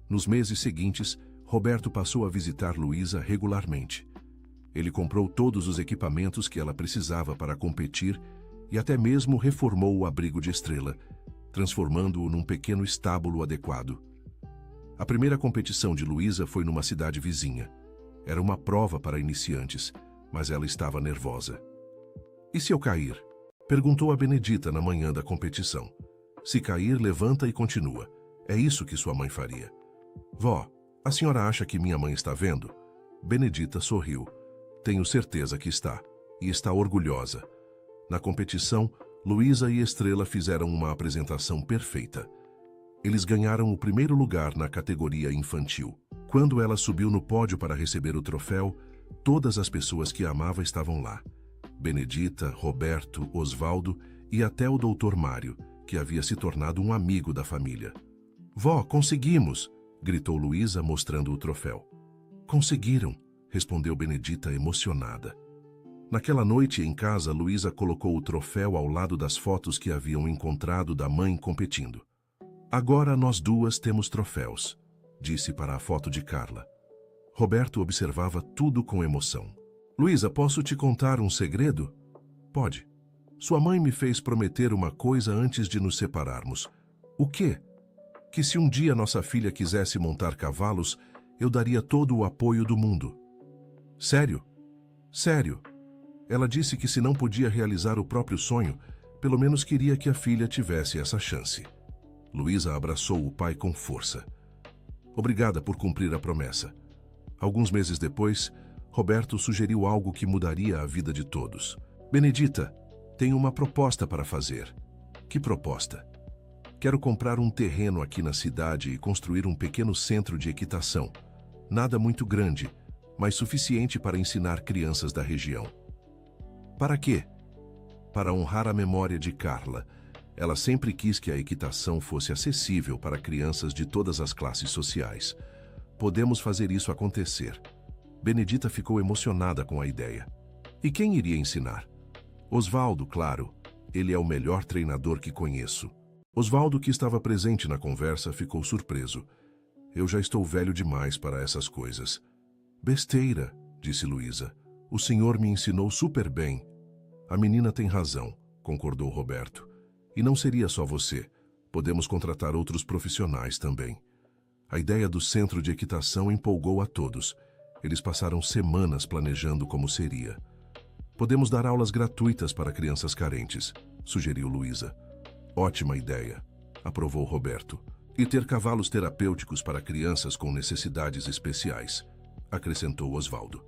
Nos meses seguintes, Roberto passou a visitar Luísa regularmente. Ele comprou todos os equipamentos que ela precisava para competir e até mesmo reformou o abrigo de Estrela, transformando-o num pequeno estábulo adequado. A primeira competição de Luísa foi numa cidade vizinha. Era uma prova para iniciantes, mas ela estava nervosa. E se eu cair? Perguntou a Benedita na manhã da competição. Se cair, levanta e continua. É isso que sua mãe faria. Vó, a senhora acha que minha mãe está vendo? Benedita sorriu. Tenho certeza que está. E está orgulhosa. Na competição, Luísa e Estrela fizeram uma apresentação perfeita. Eles ganharam o primeiro lugar na categoria infantil. Quando ela subiu no pódio para receber o troféu, todas as pessoas que amava estavam lá. Benedita, Roberto, Osvaldo e até o Dr. Mário, que havia se tornado um amigo da família. Vó, conseguimos! Gritou Luísa, mostrando o troféu. Conseguiram! Respondeu Benedita, emocionada. Naquela noite, em casa, Luísa colocou o troféu ao lado das fotos que haviam encontrado da mãe competindo. Agora nós duas temos troféus, disse para a foto de Carla. Roberto observava tudo com emoção. Luísa, posso te contar um segredo? Pode. Sua mãe me fez prometer uma coisa antes de nos separarmos. O quê? Que se um dia nossa filha quisesse montar cavalos, eu daria todo o apoio do mundo. Sério? Sério. Ela disse que se não podia realizar o próprio sonho, pelo menos queria que a filha tivesse essa chance. Luísa abraçou o pai com força. Obrigada por cumprir a promessa. Alguns meses depois, Roberto sugeriu algo que mudaria a vida de todos. Benedita, Tenho uma proposta para fazer. Que proposta? Quero comprar um terreno aqui na cidade e construir um pequeno centro de equitação. Nada muito grande, mas suficiente para ensinar crianças da região. Para quê? Para honrar a memória de Carla. Ela sempre quis que a equitação fosse acessível para crianças de todas as classes sociais. Podemos fazer isso acontecer. Benedita ficou emocionada com a ideia. E quem iria ensinar? Osvaldo, claro. Ele é o melhor treinador que conheço. Osvaldo, que estava presente na conversa, ficou surpreso. Eu já estou velho demais para essas coisas. Besteira, disse Luísa. O senhor me ensinou super bem. A menina tem razão, concordou Roberto. E não seria só você. Podemos contratar outros profissionais também. A ideia do centro de equitação empolgou a todos. Eles passaram semanas planejando como seria. Podemos dar aulas gratuitas para crianças carentes, sugeriu Luísa. Ótima ideia, aprovou Roberto. E ter cavalos terapêuticos para crianças com necessidades especiais, acrescentou Osvaldo.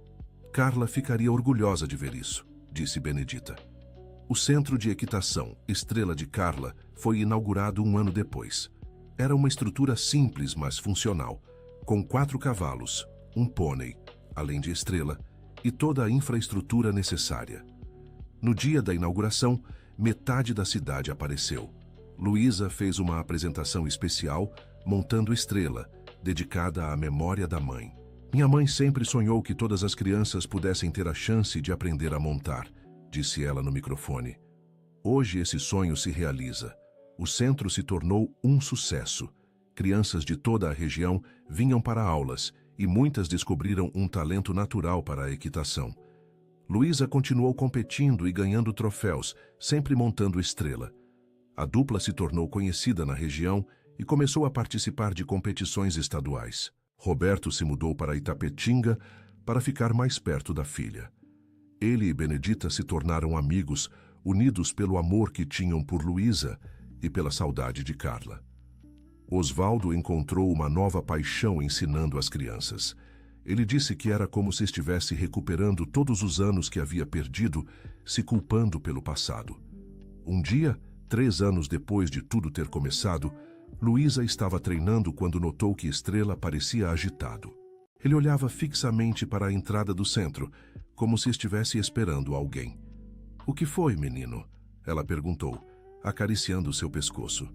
Carla ficaria orgulhosa de ver isso, disse Benedita. O centro de equitação Estrela de Carla foi inaugurado um ano depois. Era uma estrutura simples, mas funcional, com 4 cavalos, um pônei, além de Estrela, e toda a infraestrutura necessária. No dia da inauguração, metade da cidade apareceu. Luísa fez uma apresentação especial, montando Estrela, dedicada à memória da mãe. Minha mãe sempre sonhou que todas as crianças pudessem ter a chance de aprender a montar, disse ela no microfone. Hoje esse sonho se realiza. O centro se tornou um sucesso. Crianças de toda a região vinham para aulas e muitas descobriram um talento natural para a equitação. Luísa continuou competindo e ganhando troféus, sempre montando Estrela. A dupla se tornou conhecida na região e começou a participar de competições estaduais. Roberto se mudou para Itapetinga para ficar mais perto da filha. Ele e Benedita se tornaram amigos, unidos pelo amor que tinham por Luísa e pela saudade de Carla. Osvaldo encontrou uma nova paixão ensinando as crianças. Ele disse que era como se estivesse recuperando todos os anos que havia perdido, se culpando pelo passado. Um dia, 3 anos depois de tudo ter começado, Luísa estava treinando quando notou que Estrela parecia agitado. Ele olhava fixamente para a entrada do centro, como se estivesse esperando alguém. — O que foi, menino? Ela perguntou, acariciando seu pescoço.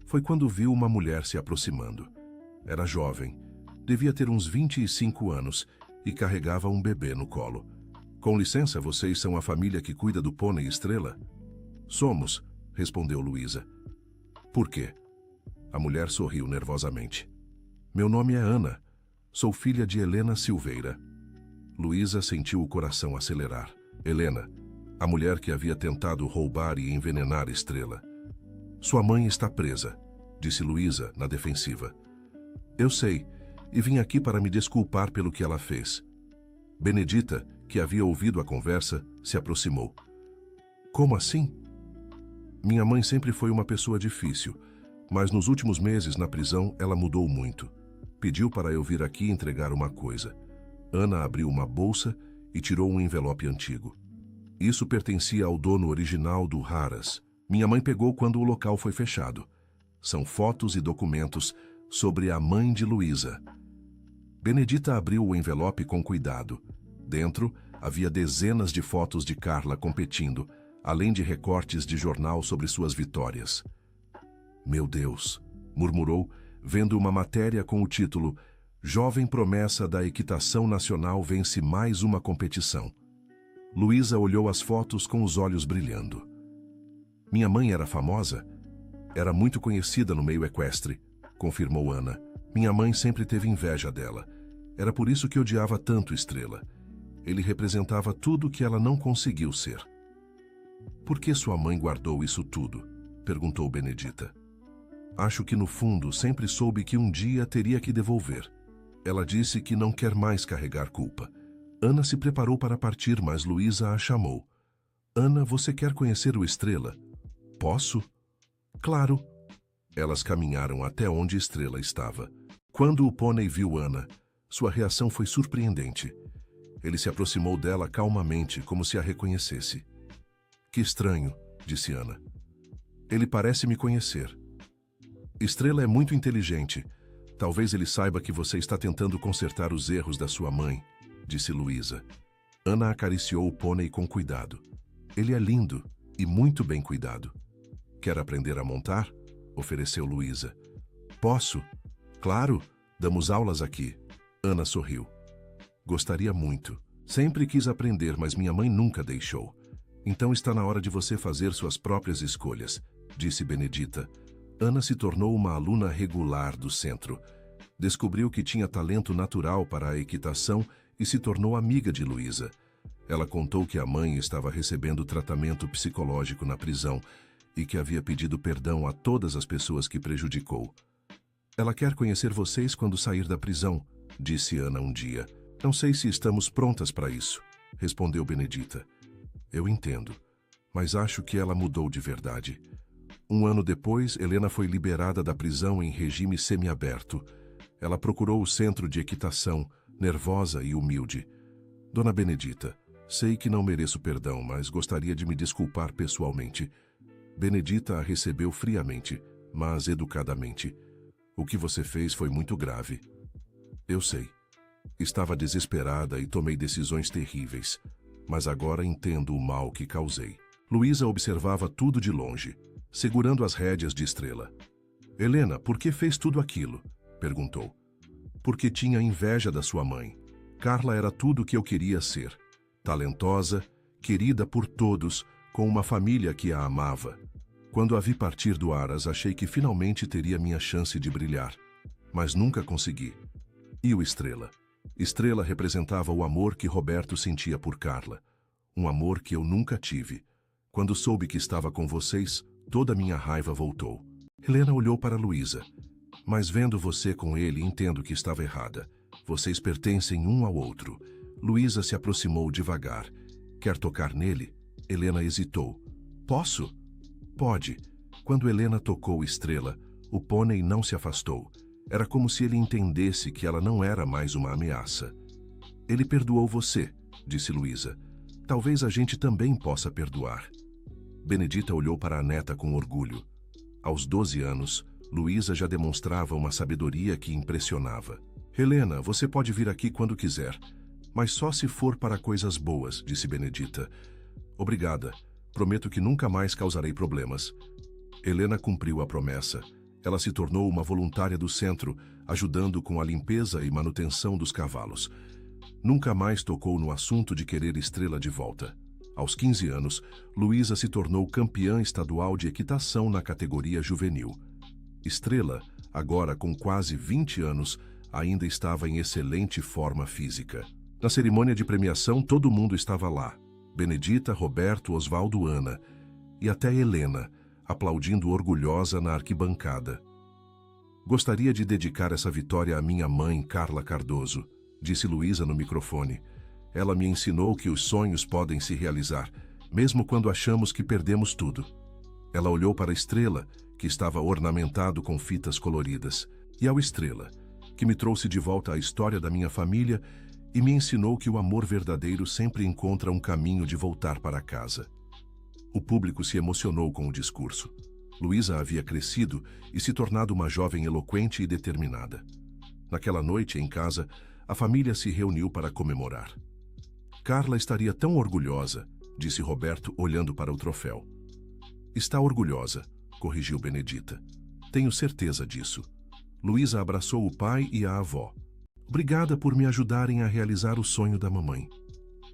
Foi quando viu uma mulher se aproximando. Era jovem, devia ter uns 25 anos e carregava um bebê no colo. — Com licença, vocês são a família que cuida do pônei Estrela? — Somos, respondeu Luísa. — Por quê? A mulher sorriu nervosamente. — Meu nome é Ana. Sou filha de Helena Silveira. Luísa sentiu o coração acelerar. Helena, a mulher que havia tentado roubar e envenenar Estrela. Sua mãe está presa, disse Luísa, na defensiva. Eu sei, e vim aqui para me desculpar pelo que ela fez. Benedita, que havia ouvido a conversa, se aproximou. Como assim? Minha mãe sempre foi uma pessoa difícil, mas nos últimos meses na prisão ela mudou muito. Pediu para eu vir aqui entregar uma coisa. Ana abriu uma bolsa e tirou um envelope antigo. Isso pertencia ao dono original do Raras. Minha mãe pegou quando o local foi fechado. São fotos e documentos sobre a mãe de Luísa. Benedita abriu o envelope com cuidado. Dentro havia dezenas de fotos de Carla competindo, além de recortes de jornal sobre suas vitórias. Meu Deus, murmurou, vendo uma matéria com o título Jovem promessa da equitação nacional vence mais uma competição. Luísa olhou as fotos com os olhos brilhando. Minha mãe era famosa? Era muito conhecida no meio equestre, confirmou Ana. Minha mãe sempre teve inveja dela. Era por isso que odiava tanto Estrela. Ele representava tudo que ela não conseguiu ser. Por que sua mãe guardou isso tudo? Perguntou Benedita. Acho que no fundo sempre soube que um dia teria que devolver. Ela disse que não quer mais carregar culpa. Ana se preparou para partir, mas Luísa a chamou. Ana, você quer conhecer o Estrela? Posso? Claro. Elas caminharam até onde Estrela estava. Quando o pônei viu Ana, sua reação foi surpreendente. Ele se aproximou dela calmamente, como se a reconhecesse. Que estranho, disse Ana. Ele parece me conhecer. Estrela é muito inteligente. Talvez ele saiba que você está tentando consertar os erros da sua mãe, disse Luísa. Ana acariciou o pônei com cuidado. Ele é lindo e muito bem cuidado. Quer aprender a montar? Ofereceu Luísa. Posso? Claro, damos aulas aqui. Ana sorriu. Gostaria muito. Sempre quis aprender, mas minha mãe nunca deixou. Então está na hora de você fazer suas próprias escolhas, disse Benedita. Ana se tornou uma aluna regular do centro. Descobriu que tinha talento natural para a equitação e se tornou amiga de Luísa. Ela contou que a mãe estava recebendo tratamento psicológico na prisão e que havia pedido perdão a todas as pessoas que prejudicou. Ela quer conhecer vocês quando sair da prisão, disse Ana um dia. Não sei se estamos prontas para isso, respondeu Benedita. Eu entendo, mas acho que ela mudou de verdade. Um ano depois, Helena foi liberada da prisão em regime semiaberto. Ela procurou o centro de equitação, nervosa e humilde. Dona Benedita, sei que não mereço perdão, mas gostaria de me desculpar pessoalmente. Benedita a recebeu friamente, mas educadamente. O que você fez foi muito grave. Eu sei. Estava desesperada e tomei decisões terríveis, mas agora entendo o mal que causei. Luísa observava tudo de longe, segurando as rédeas de Estrela. Helena, por que fez tudo aquilo? Perguntou. Porque tinha inveja da sua mãe. Carla era tudo o que eu queria ser. Talentosa, querida por todos, com uma família que a amava. Quando a vi partir do Aras, achei que finalmente teria minha chance de brilhar, mas nunca consegui. E o Estrela? Estrela representava o amor que Roberto sentia por Carla. Um amor que eu nunca tive. Quando soube que estava com vocês, toda a minha raiva voltou. Helena olhou para Luísa. Mas vendo você com ele, entendo que estava errada. Vocês pertencem um ao outro. Luísa se aproximou devagar. Quer tocar nele? Helena hesitou. Posso? Pode. Quando Helena tocou Estrela, o pônei não se afastou. Era como se ele entendesse que ela não era mais uma ameaça. Ele perdoou você, disse Luísa. Talvez a gente também possa perdoar. Benedita olhou para a neta com orgulho. Aos 12 anos, Luísa já demonstrava uma sabedoria que impressionava. Helena, você pode vir aqui quando quiser, mas só se for para coisas boas, disse Benedita. Obrigada. Prometo que nunca mais causarei problemas. Helena cumpriu a promessa. Ela se tornou uma voluntária do centro, ajudando com a limpeza e manutenção dos cavalos. Nunca mais tocou no assunto de querer Estrela de volta. Aos 15 anos, Luísa se tornou campeã estadual de equitação na categoria juvenil. Estrela, agora com quase 20 anos, ainda estava em excelente forma física. Na cerimônia de premiação, todo mundo estava lá. Benedita, Roberto, Osvaldo, Ana e até Helena, aplaudindo orgulhosa na arquibancada. Gostaria de dedicar essa vitória à minha mãe, Carla Cardoso, disse Luísa no microfone. Ela me ensinou que os sonhos podem se realizar, mesmo quando achamos que perdemos tudo. Ela olhou para a Estrela, que estava ornamentado com fitas coloridas, e ao Estrela, que me trouxe de volta a história da minha família e me ensinou que o amor verdadeiro sempre encontra um caminho de voltar para casa. O público se emocionou com o discurso. Luísa havia crescido e se tornado uma jovem eloquente e determinada. Naquela noite, em casa, a família se reuniu para comemorar. Carla estaria tão orgulhosa, disse Roberto, olhando para o troféu. Está orgulhosa, corrigiu Benedita. Tenho certeza disso. Luísa abraçou o pai e a avó. Obrigada por me ajudarem a realizar o sonho da mamãe.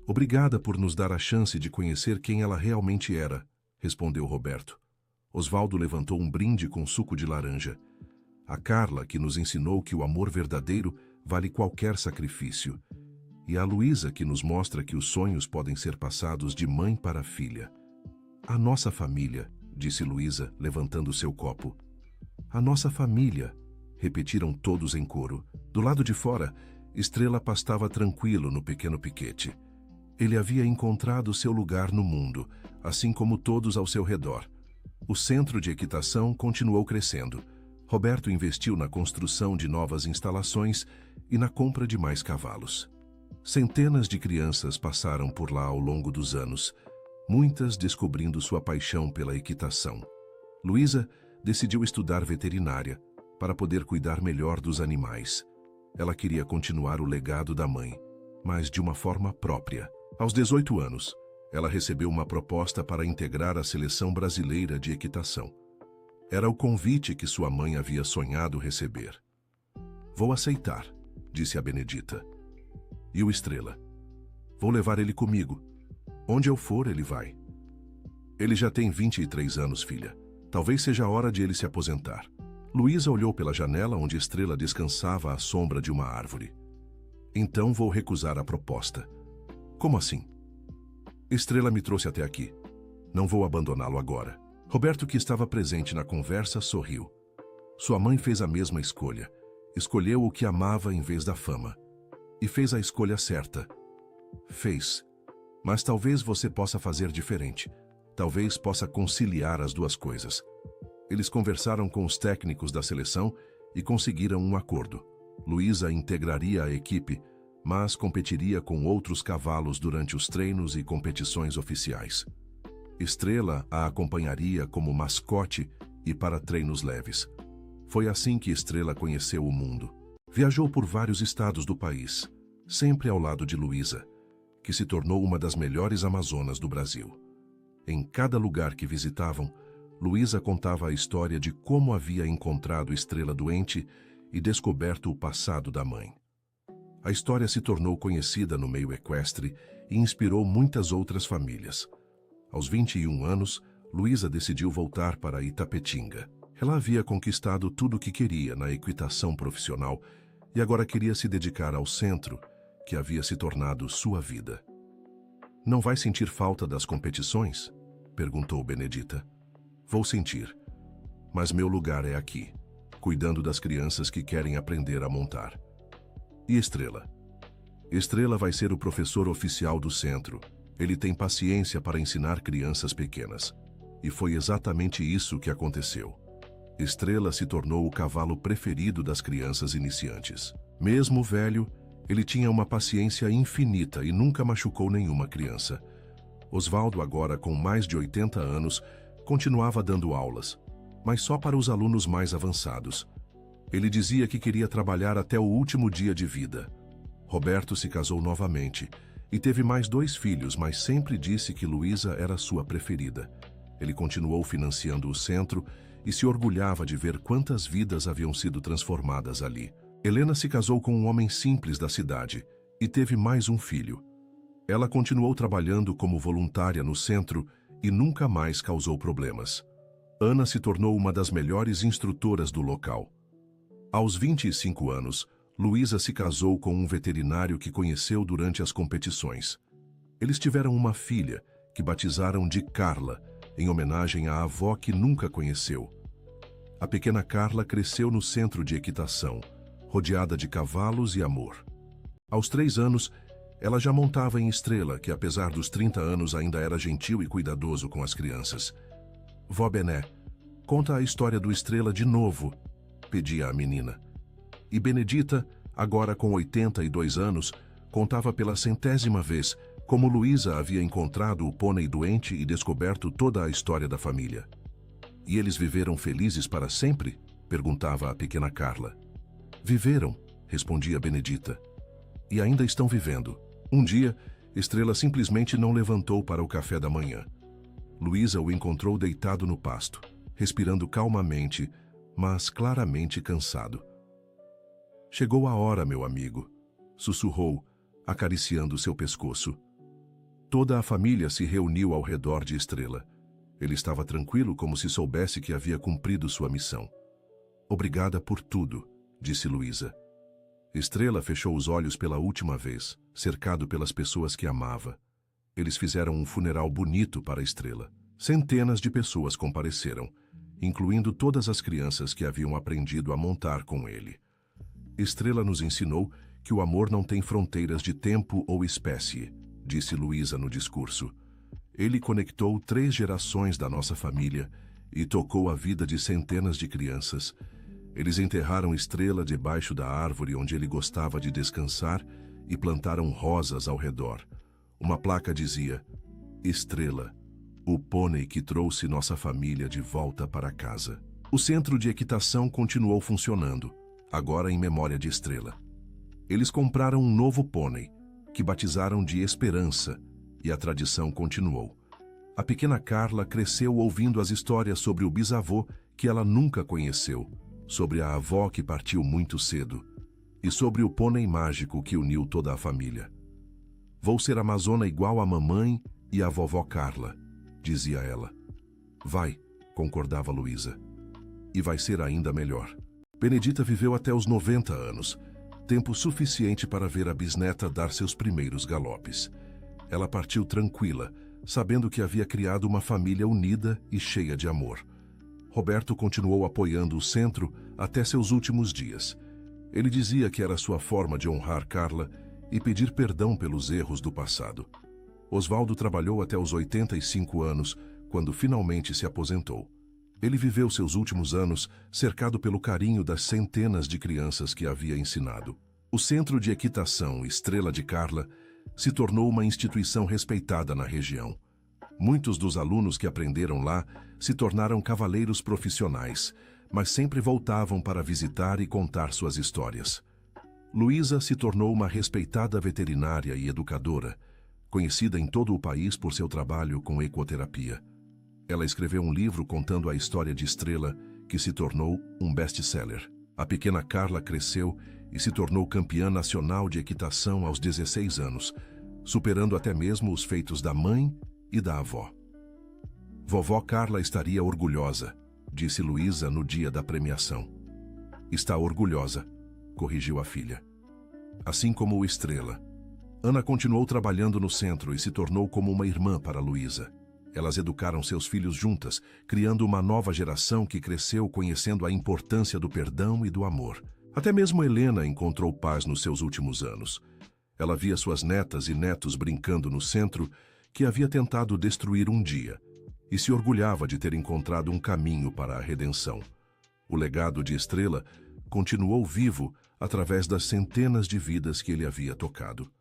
Obrigada por nos dar a chance de conhecer quem ela realmente era, respondeu Roberto. Osvaldo levantou um brinde com suco de laranja. A Carla, que nos ensinou que o amor verdadeiro vale qualquer sacrifício. E a Luísa, que nos mostra que os sonhos podem ser passados de mãe para filha. A nossa família, disse Luísa, levantando seu copo. A nossa família, repetiram todos em coro. Do lado de fora, Estrela pastava tranquilo no pequeno piquete. Ele havia encontrado seu lugar no mundo, assim como todos ao seu redor. O centro de equitação continuou crescendo. Roberto investiu na construção de novas instalações e na compra de mais cavalos. Centenas de crianças passaram por lá ao longo dos anos. muitas descobrindo sua paixão pela equitação. Luísa decidiu estudar veterinária para poder cuidar melhor dos animais. Ela queria continuar o legado da mãe, mas de uma forma própria. Aos 18 anos, ela recebeu uma proposta para integrar a seleção brasileira de equitação. Era o convite que sua mãe havia sonhado receber. "Vou aceitar", disse a Benedita. E o Estrela? "Vou levar ele comigo. Onde eu for, ele vai." "Ele já tem 23 anos, filha. Talvez seja a hora de ele se aposentar." Luísa olhou pela janela onde Estrela descansava à sombra de uma árvore. "Então vou recusar a proposta." "Como assim?" "Estrela me trouxe até aqui. Não vou abandoná-lo agora." Roberto, que estava presente na conversa, sorriu. Sua mãe fez a mesma escolha. Escolheu o que amava em vez da fama. E fez a escolha certa. Fez. Mas talvez você possa fazer diferente. Talvez possa conciliar as duas coisas. Eles conversaram com os técnicos da seleção e conseguiram um acordo. Luísa integraria a equipe, mas competiria com outros cavalos durante os treinos e competições oficiais. Estrela a acompanharia como mascote e para treinos leves. Foi assim que Estrela conheceu o mundo. Viajou por vários estados do país, sempre ao lado de Luísa, que se tornou uma das melhores amazonas do Brasil. Em cada lugar que visitavam, Luísa contava a história de como havia encontrado Estrela doente e descoberto o passado da mãe. A história se tornou conhecida no meio equestre e inspirou muitas outras famílias. Aos 21 anos, Luísa decidiu voltar para Itapetinga. Ela havia conquistado tudo o que queria na equitação profissional e agora queria se dedicar ao centro, que havia se tornado sua vida. "Não vai sentir falta das competições?" perguntou Benedita. "Vou sentir, mas meu lugar é aqui, cuidando das crianças que querem aprender a montar." "E Estrela?" "Estrela vai ser o professor oficial do centro. Ele tem paciência para ensinar crianças pequenas." E foi exatamente isso que aconteceu. Estrela se tornou o cavalo preferido das crianças iniciantes. Mesmo velho, ele tinha uma paciência infinita e nunca machucou nenhuma criança. Osvaldo, agora com mais de 80 anos, continuava dando aulas, mas só para os alunos mais avançados. Ele dizia que queria trabalhar até o último dia de vida. Roberto se casou novamente e teve mais 2 filhos, mas sempre disse que Luísa era sua preferida. Ele continuou financiando o centro e se orgulhava de ver quantas vidas haviam sido transformadas ali. Helena se casou com um homem simples da cidade e teve mais um filho. Ela continuou trabalhando como voluntária no centro e nunca mais causou problemas. Ana se tornou uma das melhores instrutoras do local. Aos 25 anos, Luísa se casou com um veterinário que conheceu durante as competições. Eles tiveram uma filha, que batizaram de Carla, em homenagem à avó que nunca conheceu. A pequena Carla cresceu no centro de equitação, rodeada de cavalos e amor. Aos 3 anos, ela já montava em Estrela, que apesar dos 30 anos ainda era gentil e cuidadoso com as crianças. "Vó Bené, conta a história do Estrela de novo", pedia a menina. E Benedita, agora com 82 anos, contava pela 100ª vez como Luísa havia encontrado o pônei doente e descoberto toda a história da família. "E eles viveram felizes para sempre?" perguntava a pequena Carla. "Viveram", respondia Benedita. "E ainda estão vivendo." Um dia, Estrela simplesmente não levantou para o café da manhã. Luísa o encontrou deitado no pasto, respirando calmamente, mas claramente cansado. "Chegou a hora, meu amigo", sussurrou, acariciando seu pescoço. Toda a família se reuniu ao redor de Estrela. Ele estava tranquilo, como se soubesse que havia cumprido sua missão. "Obrigada por tudo", disse Luísa. Estrela fechou os olhos pela última vez, cercado pelas pessoas que amava. Eles fizeram um funeral bonito para Estrela. Centenas de pessoas compareceram, incluindo todas as crianças que haviam aprendido a montar com ele. Estrela nos ensinou que o amor não tem fronteiras de tempo ou espécie, disse Luísa no discurso. Ele conectou 3 gerações da nossa família e tocou a vida de centenas de crianças. Eles enterraram Estrela debaixo da árvore onde ele gostava de descansar e plantaram rosas ao redor. Uma placa dizia: "Estrela, O pônei que trouxe nossa família de volta para casa. O centro de equitação continuou funcionando, agora em memória de Estrela. Eles compraram um novo pônei, que batizaram de Esperança, e a tradição continuou. A pequena Carla cresceu ouvindo as histórias sobre o bisavô que ela nunca conheceu, sobre a avó que partiu muito cedo, e sobre o pônei mágico que uniu toda a família. Vou ser amazona igual a mamãe e a vovó Carla, dizia ela. Vai, concordava Luísa. E vai ser ainda melhor. Benedita viveu até os 90 anos, tempo suficiente para ver a bisneta dar seus primeiros galopes. Ela partiu tranquila, sabendo que havia criado uma família unida e cheia de amor. Roberto continuou apoiando o centro até seus últimos dias. Ele dizia que era sua forma de honrar Carla e pedir perdão pelos erros do passado. Osvaldo trabalhou até os 85 anos, quando finalmente se aposentou. Ele viveu seus últimos anos cercado pelo carinho das centenas de crianças que havia ensinado. O Centro de Equitação Estrela de Carla se tornou uma instituição respeitada na região. Muitos dos alunos que aprenderam lá se tornaram cavaleiros profissionais, mas sempre voltavam para visitar e contar suas histórias. Luísa se tornou uma respeitada veterinária e educadora, conhecida em todo o país por seu trabalho com ecoterapia. Ela escreveu um livro contando a história de Estrela, que se tornou um best-seller. A pequena Carla cresceu e se tornou campeã nacional de equitação aos 16 anos, superando até mesmo os feitos da mãe e da avó. Vovó Carla estaria orgulhosa, disse Luísa no dia da premiação. Está orgulhosa, corrigiu a filha. Assim como o Estrela. Ana continuou trabalhando no centro e se tornou como uma irmã para Luísa. Elas educaram seus filhos juntas, criando uma nova geração que cresceu conhecendo a importância do perdão e do amor. Até mesmo Helena encontrou paz nos seus últimos anos. Ela via suas netas e netos brincando no centro que havia tentado destruir um dia, e se orgulhava de ter encontrado um caminho para a redenção. O legado de Estrela continuou vivo através das centenas de vidas que ele havia tocado.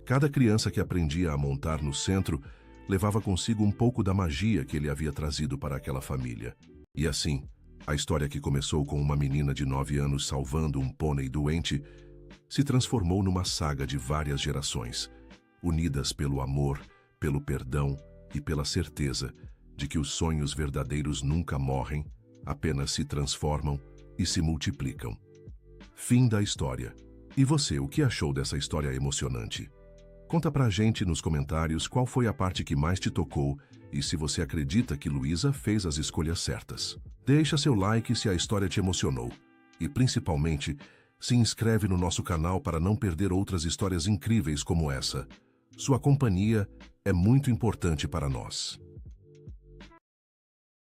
Cada criança que aprendia a montar no centro levava consigo um pouco da magia que ele havia trazido para aquela família. E assim, a história que começou com uma menina de 9 anos salvando um pônei doente se transformou numa saga de várias gerações, unidas pelo amor, pelo perdão e pela certeza de que os sonhos verdadeiros nunca morrem, apenas se transformam e se multiplicam. Fim da história. E você, o que achou dessa história emocionante? Conta pra gente nos comentários qual foi a parte que mais te tocou e se você acredita que Luísa fez as escolhas certas. Deixa seu like se a história te emocionou. E principalmente, se inscreve no nosso canal para não perder outras histórias incríveis como essa. Sua companhia é muito importante para nós.